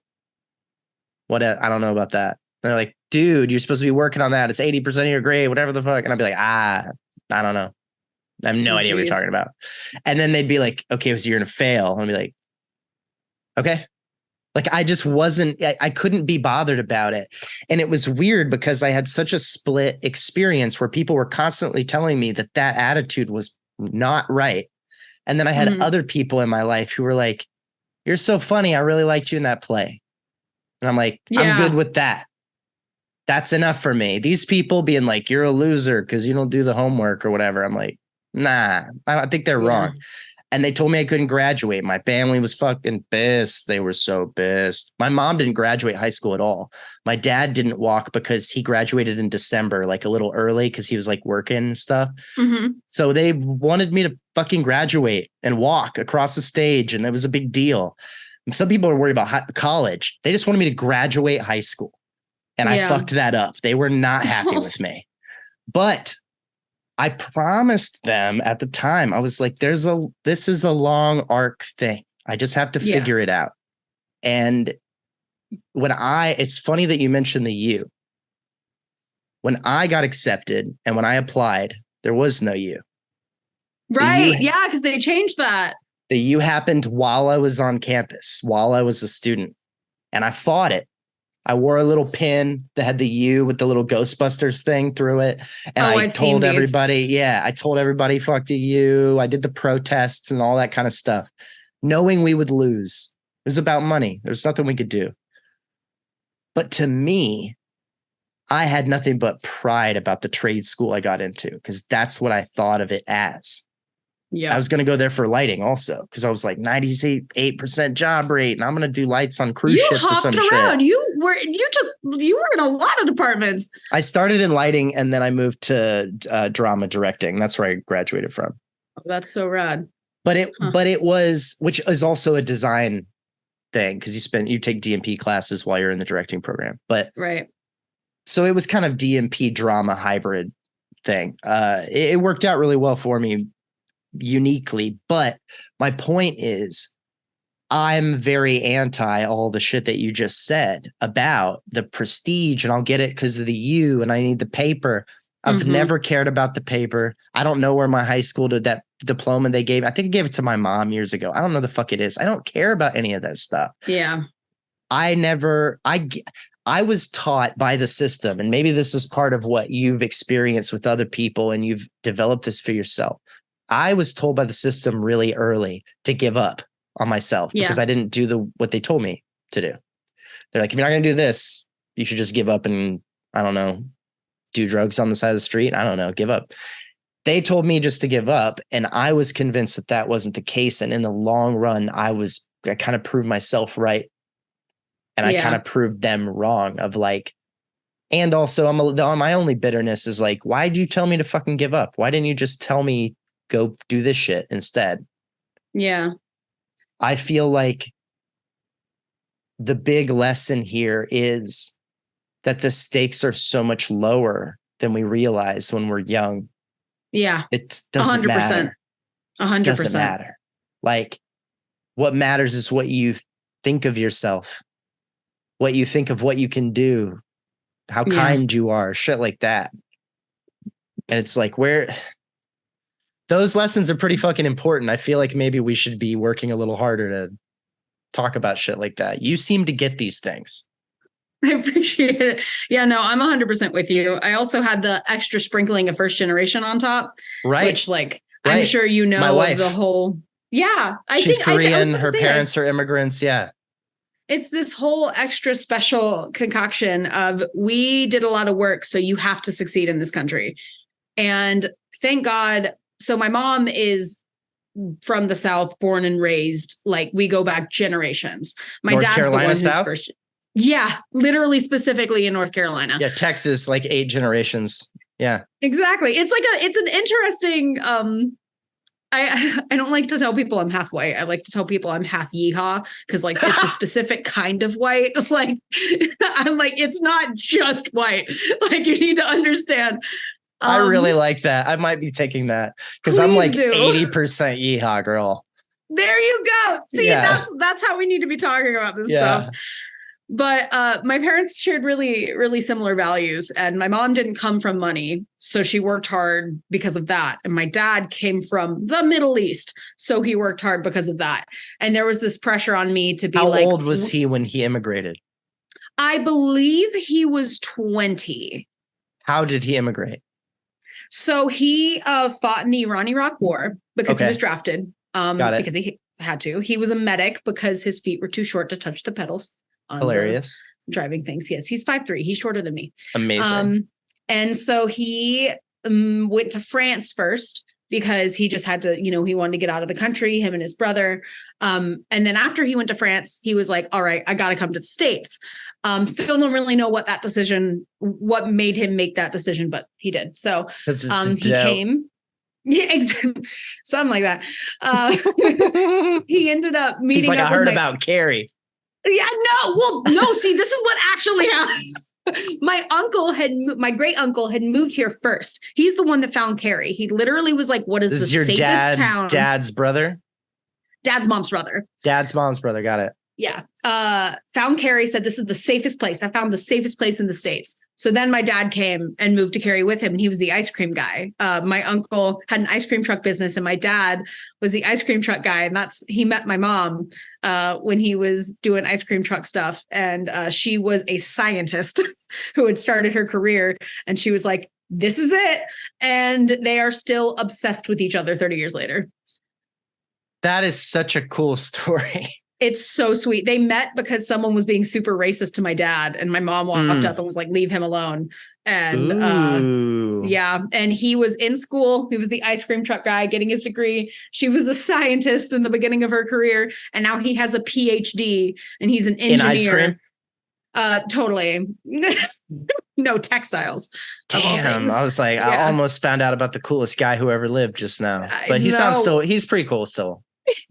what? I don't know about that. And they're like, dude, you're supposed to be working on that. It's 80% of your grade, whatever the fuck. And I'd be like, I don't know. I have no idea what you're talking about. And then they'd be like, okay, so you're going to fail. And I'd be like, okay. Like, I just wasn't, I couldn't be bothered about it. And it was weird because I had such a split experience where people were constantly telling me that that attitude was not right. And then I had other people in my life who were like, you're so funny. I really liked you in that play. And I'm like, I'm good with that. That's enough for me. These people being like, you're a loser because you don't do the homework or whatever. I'm like, nah, I think they're wrong. And they told me I couldn't graduate. My family was fucking pissed. They were so pissed. My mom didn't graduate high school at all. My dad didn't walk because he graduated in December, like a little early because he was like working and stuff. So they wanted me to fucking graduate and walk across the stage. And it was a big deal. And some people are worried about college. They just wanted me to graduate high school. And I fucked that up. They were not happy with me. But I promised them at the time, I was like, this is a long arc thing. I just have to figure it out. And it's funny that you mentioned the U. When I got accepted and when I applied, there was no U. Right. Yeah. Because they changed that. The U happened while I was on campus, while I was a student. And I fought it. I wore a little pin that had the U with the little Ghostbusters thing through it. And I told everybody, fuck the U. I did the protests and all that kind of stuff, knowing we would lose. It was about money. There's nothing we could do. But to me, I had nothing but pride about the trade school I got into because that's what I thought of it as. Yeah, I was going to go there for lighting also because I was like 98% job rate, and I'm going to do lights on cruise ships or some shit. You were in a lot of departments. I started in lighting, and then I moved to drama directing. That's where I graduated from. Oh, that's so rad. But it was, which is also a design thing because you take DMP classes while you're in the directing program. But right, so it was kind of DMP drama hybrid thing. It worked out really well for me. Uniquely, but my point is I'm very anti all the shit that you just said about the prestige, and I'll get it because of the U and I need the paper. I've never cared about the paper. I don't know where my high school did that diploma they gave. I think I gave it to my mom years ago. I don't know the fuck it is. I don't care about any of that stuff. Yeah. I was taught by the system, and maybe this is part of what you've experienced with other people and you've developed this for yourself. I was told by the system really early to give up on myself because I didn't do what they told me to do. They're like, if you're not going to do this, you should just give up and, I don't know, do drugs on the side of the street. I don't know, give up. They told me just to give up. And I was convinced that that wasn't the case. And in the long run, I kind of proved myself right. And I kind of proved them wrong of like, and also my only bitterness is like, why'd you tell me to fucking give up? Why didn't you just tell me go do this shit instead? Yeah. I feel like the big lesson here is that the stakes are so much lower than we realize when we're young. Yeah. It doesn't 100%. Matter. 100%. Doesn't matter. Like, what matters is what you think of yourself, what you think of what you can do, how kind you are, shit like that. And it's like, those lessons are pretty fucking important. I feel like maybe we should be working a little harder to talk about shit like that. You seem to get these things. I appreciate it. Yeah, no, I'm 100% with you. I also had the extra sprinkling of first generation on top. Right. Which I'm sure you know my wife. The whole. Yeah. She's Korean. Her parents are immigrants. Yeah. It's this whole extra special concoction of we did a lot of work, so you have to succeed in this country. And thank God. So my mom is from the South, born and raised, like we go back generations. My North dad's Carolina the one who's South? first. Yeah, literally specifically in North Carolina. Yeah, Texas, like 8 generations. Yeah. Exactly. It's an interesting I don't like to tell people I'm half white. I like to tell people I'm half yeehaw because like it's a specific kind of white. Like I'm like, it's not just white. Like you need to understand. I really like that. I might be taking that because I'm like 80% yeehaw girl. There you go. See, that's how we need to be talking about this stuff. But my parents shared really, really similar values. And my mom didn't come from money, so she worked hard because of that. And my dad came from the Middle East, so he worked hard because of that. And there was this pressure on me to be like... How old was he when he immigrated? I believe he was 20. How did he immigrate? So he fought in the Iran-Iraq War because he was drafted. Because he had to. He was a medic because his feet were too short to touch the pedals. Hilarious. Driving things. Yes, he's 5'3". He's shorter than me. Amazing. And so he went to France first because he just had to, he wanted to get out of the country, him and his brother. And then after he went to France, he was like, all right, I got to come to the States. Still don't really know what made him make that decision, but he did. So he came. Yeah, exactly. Something like that. He ended up meeting He's like, I heard about Carrie. Yeah, no. Well, no, see, this is what actually happened. My great uncle had moved here first. He's the one that found Carrie. He literally was like, what is the safest town? Dad's brother? Dad's mom's brother. Dad's mom's brother. Got it. Yeah. Found Carrie, said, this is the safest place. I found the safest place in the States. So then my dad came and moved to Carrie with him, and he was the ice cream guy. My uncle had an ice cream truck business, and my dad was the ice cream truck guy. And he met my mom when he was doing ice cream truck stuff. And she was a scientist who had started her career. And she was like, this is it. And they are still obsessed with each other 30 years later. That is such a cool story. It's so sweet. They met because someone was being super racist to my dad, and my mom walked up and was like, leave him alone. And and he was in school. He was the ice cream truck guy getting his degree. She was a scientist in the beginning of her career, and now he has a PhD and he's an engineer. In ice cream? Totally. No, textiles. Damn. I was like, I almost found out about the coolest guy who ever lived just now. But he's pretty cool still.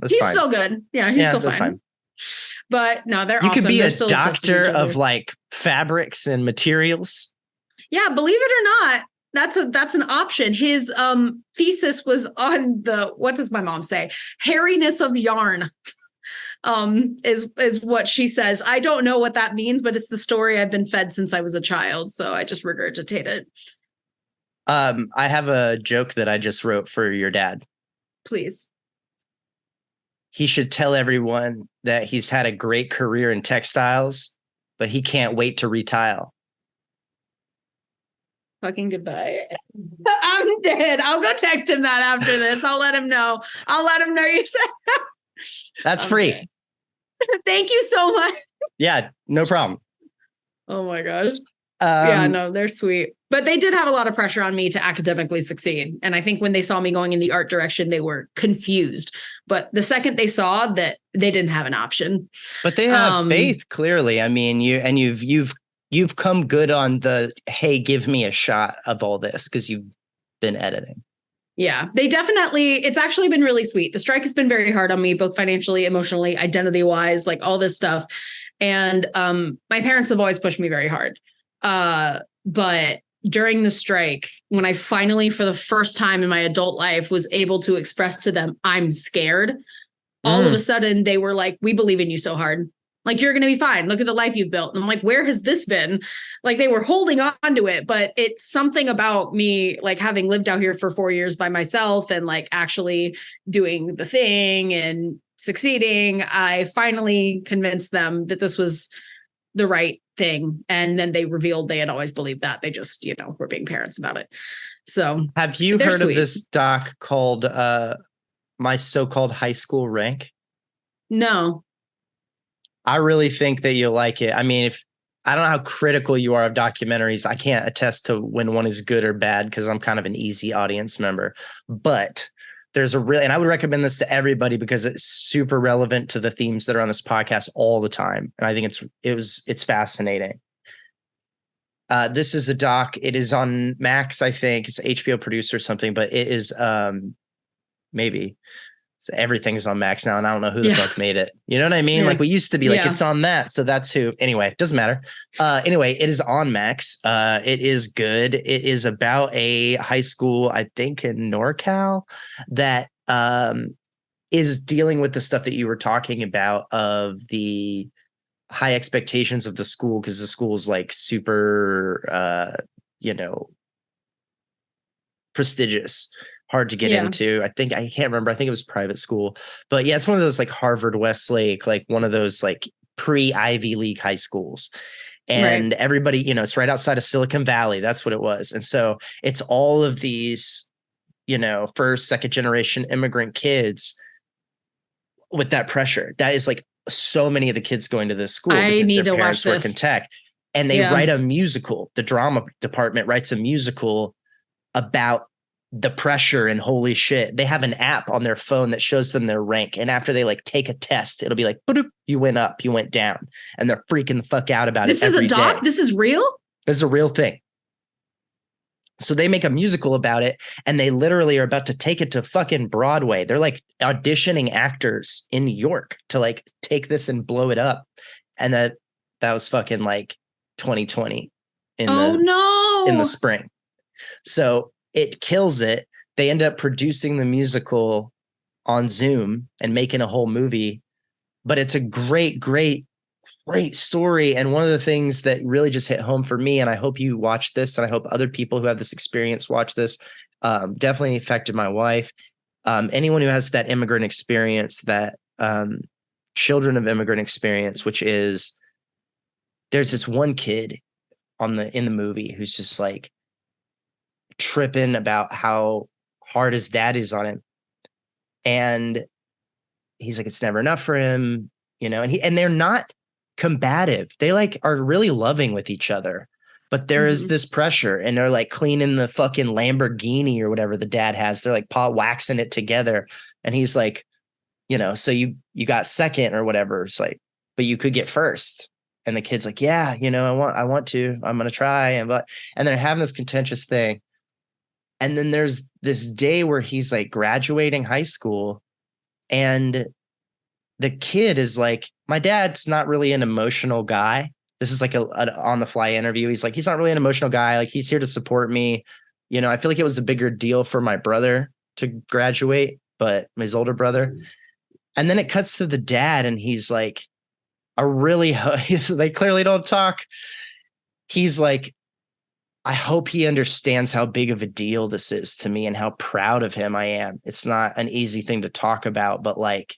He's still good. Yeah, he's still fine. But no, they're awesome. You could be a doctor of like fabrics and materials. Yeah, believe it or not, that's an option. His thesis was on what does my mom say? Hairiness of yarn. Is what she says. I don't know what that means, but it's the story I've been fed since I was a child, so I just regurgitate it. I have a joke that I just wrote for your dad. Please. He should tell everyone that he's had a great career in textiles, but he can't wait to retile. Fucking goodbye. I'm dead. I'll go text him that after this. I'll let him know. You said that. That's free. Thank you so much. Yeah, no problem. Oh my gosh. Yeah, no, they're sweet. But they did have a lot of pressure on me to academically succeed. And I think when they saw me going in the art direction, they were confused. But the second they saw that, they didn't have an option. But they have faith, clearly. I mean, you've come good on the, hey, give me a shot of all this because you've been editing. Yeah, they definitely, it's actually been really sweet. The strike has been very hard on me, both financially, emotionally, identity wise, like all this stuff. And my parents have always pushed me very hard. But during the strike, when I finally, for the first time in my adult life, was able to express to them, I'm scared, all of a sudden they were like, we believe in you so hard. Like, you're going to be fine. Look at the life you've built. And I'm like, where has this been? Like, they were holding on to it, but it's something about me, like having lived out here for 4 years by myself and like actually doing the thing and succeeding. I finally convinced them that this was the right thing. And then they revealed they had always believed that. They just, were being parents about it. So have you heard of this doc called My So-Called High School Rank? No. I really think that you'll like it. I mean, I don't know how critical you are of documentaries. I can't attest to when one is good or bad because I'm kind of an easy audience member. But there's a real, and I would recommend this to everybody because it's super relevant to the themes that are on this podcast all the time. And I think it's fascinating. This is a doc. It is on Max, I think. It's HBO produced or something, but it is maybe everything's on Max now, and I don't know who the fuck made it. You know what I mean? Like we used to be like, it's on that, so that's who. Anyway, doesn't matter. Anyway, it is on Max. It is good. It is about a high school, I think in NorCal, that is dealing with the stuff that you were talking about of the high expectations of the school, because the school is like super prestigious, hard to get into. I can't remember. I think it was private school, but yeah, it's one of those like Harvard, Westlake, like one of those like pre-Ivy League high schools. And everybody, it's right outside of Silicon Valley. That's what it was. And so it's all of these, first, second generation immigrant kids with that pressure. That is like so many of the kids going to this school because their parents work in tech. And they write a musical. The drama department writes a musical about the pressure, and holy shit, they have an app on their phone that shows them their rank. And after they like take a test, it'll be like, you went up, you went down. And they're freaking the fuck out about it every day. This is a doc? This is real? This is a real thing. So they make a musical about it, and they literally are about to take it to fucking Broadway. They're like auditioning actors in New York to like take this and blow it up. And that was fucking like 2020 in the spring. So it kills it. They end up producing the musical on Zoom and making a whole movie. But it's a great, great, great story. And one of the things that really just hit home for me, and I hope you watch this, and I hope other people who have this experience watch this, definitely affected my wife. Anyone who has that immigrant experience, that children of immigrant experience, which is, there's this one kid in the movie who's just like tripping about how hard his dad is on him. And he's like, it's never enough for him, and they're not combative. They like are really loving with each other, but there is this pressure, and they're like cleaning the fucking Lamborghini or whatever the dad has. They're like waxing it together. And he's like, so you got second or whatever. It's like, but you could get first. And the kid's like, yeah, I want to, I'm going to try. And they're having this contentious thing. And then there's this day where he's like graduating high school, and the kid is like, my dad's not really an emotional guy. This is like an on the fly interview. He's like, he's not really an emotional guy. Like, he's here to support me. I feel like it was a bigger deal for my brother to graduate, but his older brother. And then it cuts to the dad, and he's like, they clearly don't talk. He's like, I hope he understands how big of a deal this is to me and how proud of him I am. It's not an easy thing to talk about, but like,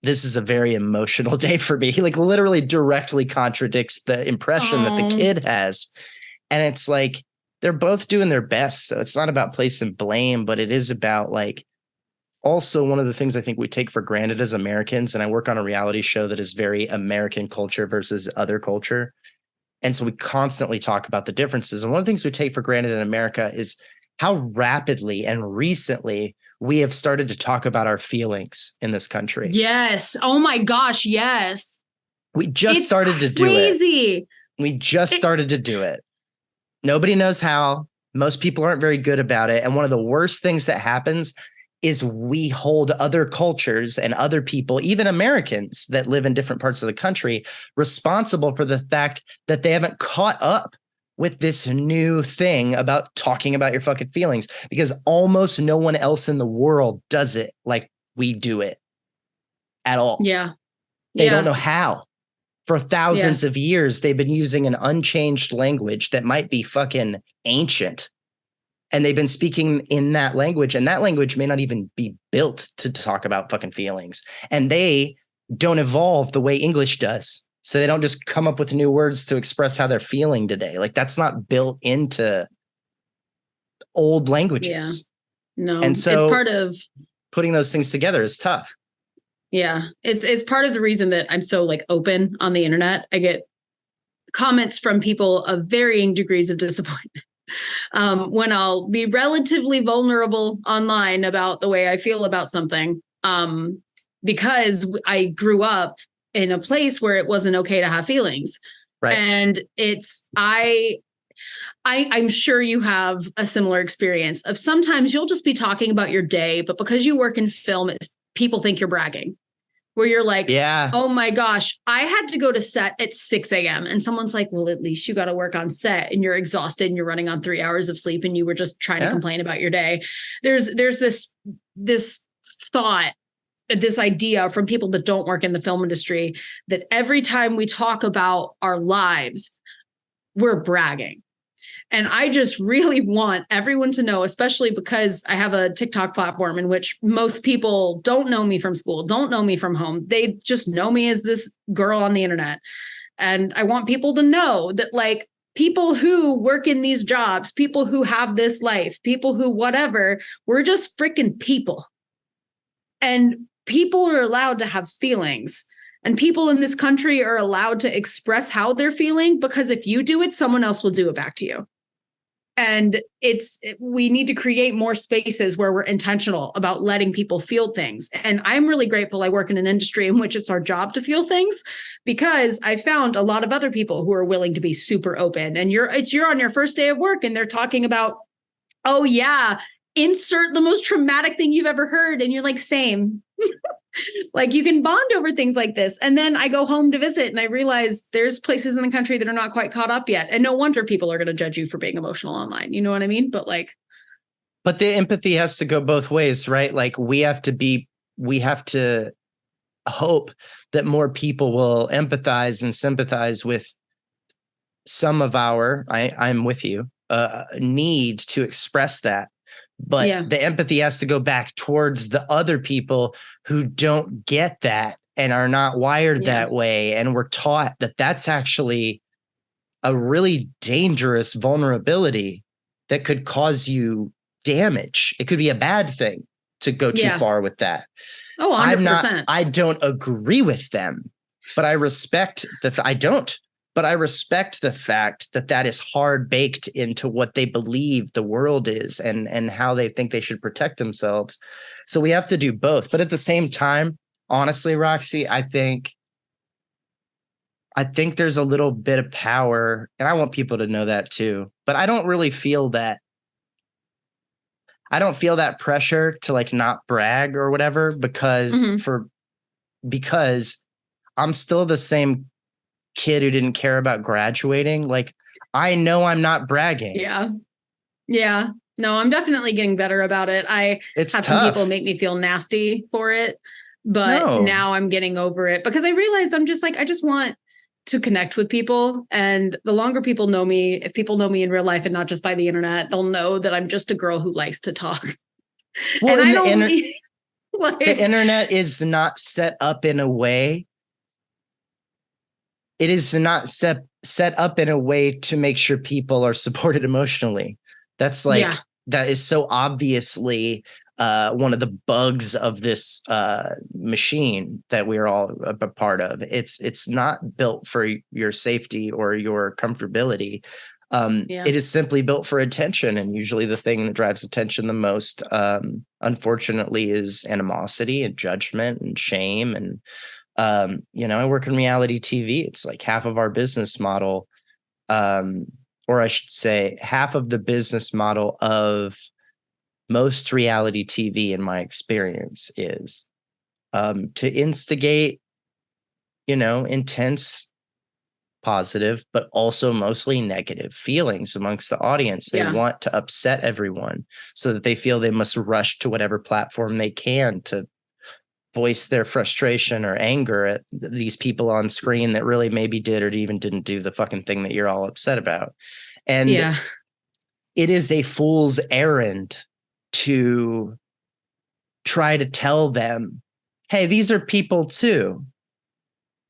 this is a very emotional day for me. He like literally directly contradicts the impression that the kid has. And it's like, they're both doing their best. So it's not about placing blame, but it is about like, also one of the things I think we take for granted as Americans, and I work on a reality show that is very American culture versus other culture. And so we constantly talk about the differences. And one of the things we take for granted in America is how rapidly and recently we have started to talk about our feelings in this country. Yes. Oh my gosh. Yes. We just started to do it. We just started to do it. Nobody knows how. Most people aren't very good about it. And one of the worst things that happens is we hold other cultures and other people, even Americans that live in different parts of the country, responsible for the fact that they haven't caught up with this new thing about talking about your fucking feelings, because almost no one else in the world does it like we do it at all. Yeah. They don't know how. For thousands of years, they've been using an unchanged language that might be fucking ancient. And they've been speaking in that language, and that language may not even be built to talk about fucking feelings. And they don't evolve the way English does. So they don't just come up with new words to express how they're feeling today. Like, that's not built into old languages. Yeah. No, and so it's part of putting those things together is tough. Yeah. It's part of the reason that I'm so like open on the internet. I get comments from people of varying degrees of disappointment. when I'll be relatively vulnerable online about the way I feel about something, because I grew up in a place where it wasn't okay to have feelings. Right. And I'm sure you have a similar experience of sometimes you'll just be talking about your day, but because you work in film, people think you're bragging. Where you're like, yeah, oh my gosh, I had to go to set at 6 a.m. And someone's like, well, at least you got to work on set and you're exhausted and you're running on 3 hours of sleep and you were just trying to complain about your day. There's this thought, this idea from people that don't work in the film industry that every time we talk about our lives, we're bragging. And I just really want everyone to know, especially because I have a TikTok platform in which most people don't know me from school, don't know me from home. They just know me as this girl on the internet. And I want people to know that, like, people who work in these jobs, people who have this life, people who whatever, we're just freaking people. And people are allowed to have feelings. And people in this country are allowed to express how they're feeling, because if you do it, someone else will do it back to you. And we need to create more spaces where we're intentional about letting people feel things. And I'm really grateful I work in an industry in which it's our job to feel things, because I found a lot of other people who are willing to be super open. And you're on your first day of work and they're talking about, oh yeah, insert the most traumatic thing you've ever heard. And you're like, same. Like, you can bond over things like this. And then I go home to visit and I realize there's places in the country that are not quite caught up yet. And no wonder people are going to judge you for being emotional online. You know what I mean? But the empathy has to go both ways, right? Like, we have to hope that more people will empathize and sympathize with some of I'm with you, need to express that. But the empathy has to go back towards the other people who don't get that and are not wired that way. And we're taught that that's actually a really dangerous vulnerability that could cause you damage. It could be a bad thing to go too far with that. Oh, 100%. I don't agree with them, but I respect but I respect the fact that that is hard baked into what they believe the world is and how they think they should protect themselves. So we have to do both. But at the same time, honestly, Roxy, I think there's a little bit of power, and I want people to know that too. But I don't really feel that. I don't feel that pressure to like not brag or whatever, because I'm still the same kid who didn't care about graduating. Like, I know I'm not bragging. Yeah. No, I'm definitely getting better about it. It's had tough. Some people make me feel nasty for it, but now I'm getting over it because I realized I'm just like, I just want to connect with people. And the longer people know me, if people know me in real life and not just by the internet, they'll know that I'm just a girl who likes to talk. Well, and the internet is not set up in a way. It is not set up in a way to make sure people are supported emotionally. That's like, that is so obviously one of the bugs of this machine that we're all a part of. It's not built for your safety or your comfortability. It is simply built for attention. And usually the thing that drives attention the most, unfortunately, is animosity and judgment and shame. And I work in reality TV. It's like half of our business model, or I should say half of the business model of most reality TV, in my experience, is to instigate, intense, positive, but also mostly negative feelings amongst the audience. They want to upset everyone so that they feel they must rush to whatever platform they can to voice their frustration or anger at these people on screen that really maybe did or even didn't do the fucking thing that you're all upset about. And it is a fool's errand to try to tell them, hey, these are people too.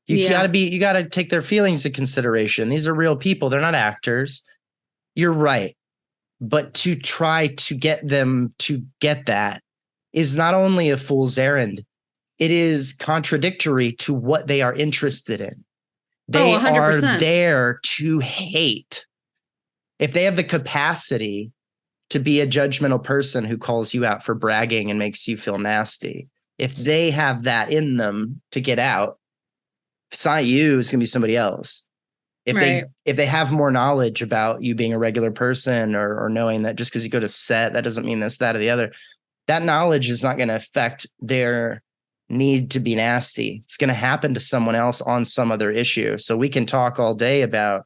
You gotta take their feelings into consideration. These are real people. They're not actors. You're right. But to try to get them to get that is not only a fool's errand, it is contradictory to what they are interested in. They are there to hate. if they have the capacity to be a judgmental person who calls you out for bragging and makes you feel nasty, if they have that in them to get out, it's not you, it's going to be somebody else. If they have more knowledge about you being a regular person, or knowing that just because you go to set, that doesn't mean this, that, or the other, that knowledge is not going to affect their need to be nasty. It's going to happen to someone else on some other issue. So we can talk all day about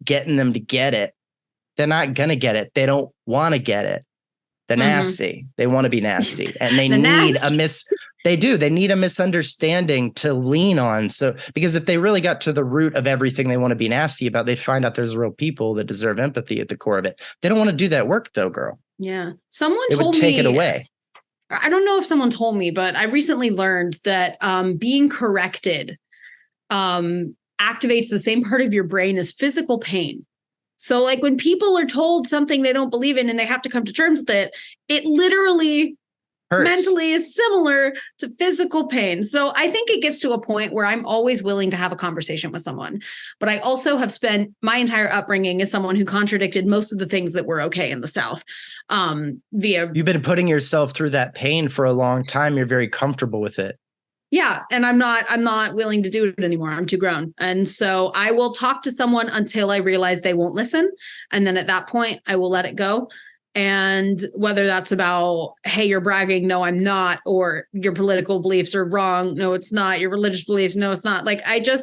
getting them to get it. They're not going to get it. They don't want to get it. They're nasty. They want to be nasty, and they need they need a misunderstanding to lean on. So, because if they really got to the root of everything they want to be nasty about, they'd find out there's real people that deserve empathy at the core of it. They don't want to do that work though, girl. Yeah. Someone told me. It would take it away. I don't know if someone told me, but I recently learned that being corrected activates the same part of your brain as physical pain. So like when people are told something they don't believe in and they have to come to terms with it, it literally hurts. Mentally is similar to physical pain. So I think it gets to a point where I'm always willing to have a conversation with someone. But I also have spent my entire upbringing as someone who contradicted most of the things that were okay in the South. You've been putting yourself through that pain for a long time. You're very comfortable with it. Yeah. And I'm not willing to do it anymore. I'm too grown. And so I will talk to someone until I realize they won't listen. And then at that point, I will let it go. And whether that's about, hey, you're bragging, no, I'm not, or your political beliefs are wrong, no, it's not, your religious beliefs, no, it's not. Like,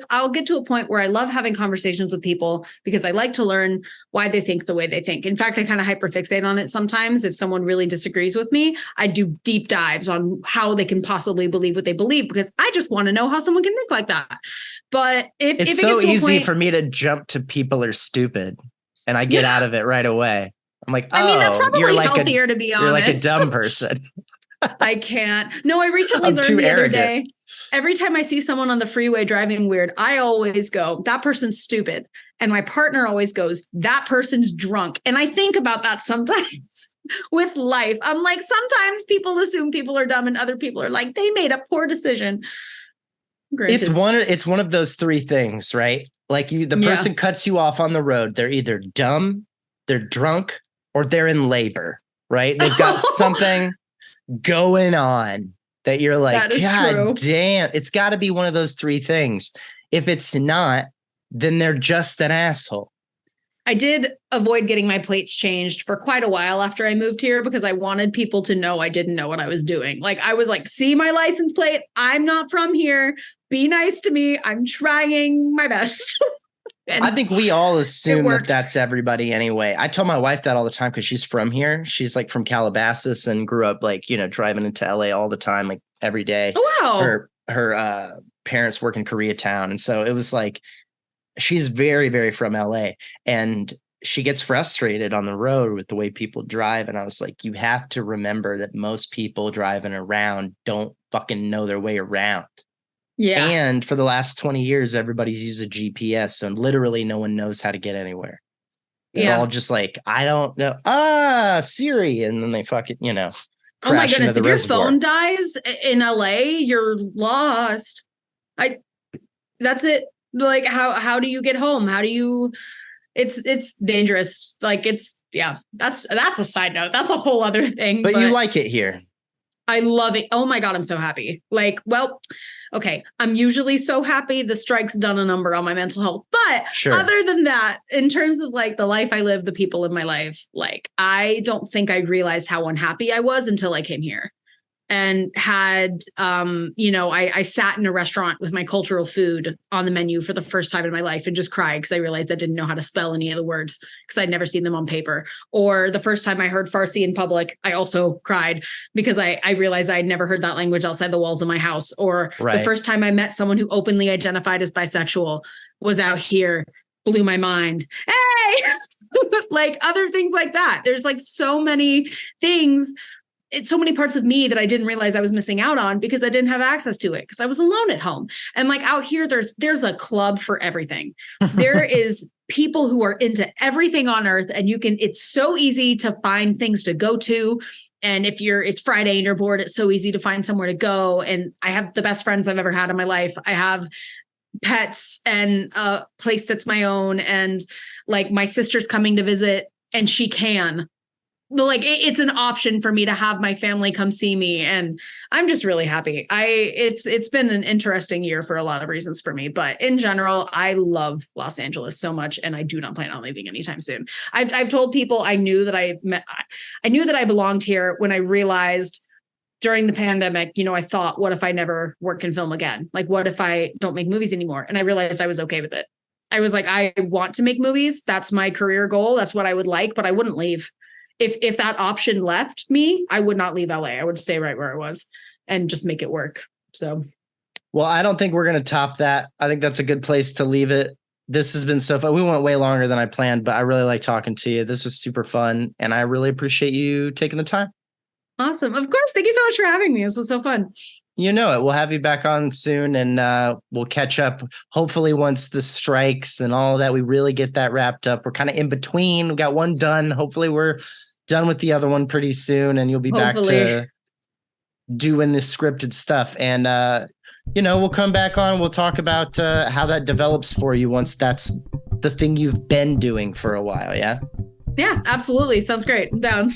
I'll get to a point where I love having conversations with people because I like to learn why they think the way they think. In fact, I kind of hyperfixate on it sometimes. If someone really disagrees with me, I do deep dives on how they can possibly believe what they believe, because I just want to know how someone can think like that. But if it's so easy for me to jump to people are stupid, and I get out of it right away. I'm like, I mean, that's probably healthier, to be honest. You're like a dumb person. I can't. No, I recently learned the other day, every time I see someone on the freeway driving weird, I always go, that person's stupid. And my partner always goes, that person's drunk. And I think about that sometimes with life. I'm like, sometimes people assume people are dumb and other people are like, they made a poor decision. Granted. It's one of those three things, right? Like the person cuts you off on the road. They're either dumb, they're drunk, or they're in labor, right? They've got something going on that you're like, God damn, it's got to be one of those three things. If it's not, then they're just an asshole. I did avoid getting my plates changed for quite a while after I moved here because I wanted people to know I didn't know what I was doing. Like, I was like, see my license plate? I'm not from here. Be nice to me. I'm trying my best. I think we all assume that that's everybody anyway. I tell my wife that all the time because she's from here. She's like from Calabasas and grew up like, driving into LA all the time, like every day. Oh, wow. Her parents work in Koreatown. And so it was like, she's very, very from LA, and she gets frustrated on the road with the way people drive. And I was like, you have to remember that most people driving around don't fucking know their way around. Yeah. And for the last 20 years, everybody's used a GPS. So literally no one knows how to get anywhere. They're all just like, I don't know. Siri. And then they fucking, crash. Oh my goodness. If your reservoir. Phone dies in LA, you're lost. That's it. Like, how do you get home? How do you, it's dangerous. Like that's a side note. That's a whole other thing. But you like it here. I love it. Oh my God. I'm so happy. Like, well, okay, I'm usually so happy. The strike's done a number on my mental health. But other than that, in terms of like the life I live, the people in my life, like, I don't think I realized how unhappy I was until I came here and had, I sat in a restaurant with my cultural food on the menu for the first time in my life and just cried because I realized I didn't know how to spell any of the words because I'd never seen them on paper. Or the first time I heard Farsi in public, I also cried because I realized I'd never heard that language outside the walls of my house. Or the first time I met someone who openly identified as bisexual, was out here, blew my mind. Hey, like other things like that. There's like so many things. It's so many parts of me that I didn't realize I was missing out on because I didn't have access to it because I was alone at home. And like out here, there's a club for everything. There is people who are into everything on earth, and it's so easy to find things to go to. And if it's Friday and you're bored, it's so easy to find somewhere to go. And I have the best friends I've ever had in my life. I have pets and a place that's my own, and like my sister's coming to visit and she can. But like it's an option for me to have my family come see me, and I'm just really happy. It's been an interesting year for a lot of reasons for me, but in general, I love Los Angeles so much, and I do not plan on leaving anytime soon. I've told people I knew that I knew that I belonged here when I realized during the pandemic, I thought, what if I never work in film again? Like, what if I don't make movies anymore? And I realized I was okay with it. I was like, I want to make movies. That's my career goal. That's what I would like, but I wouldn't leave. If that option left me, I would not leave LA. I would stay right where I was and just make it work. So, well, I don't think we're going to top that. I think that's a good place to leave it. This has been so fun. We went way longer than I planned, but I really like talking to you. This was super fun, and I really appreciate you taking the time. Awesome. Of course. Thank you so much for having me. This was so fun. You know it. We'll have you back on soon, and we'll catch up. Hopefully, once the strikes and all of that, we really get that wrapped up. We're kind of in between. We got one done. Hopefully, we're done with the other one pretty soon, and you'll be back to doing this scripted stuff. And we'll come back on. We'll talk about how that develops for you once that's the thing you've been doing for a while. Yeah. Yeah, absolutely. Sounds great. I'm down.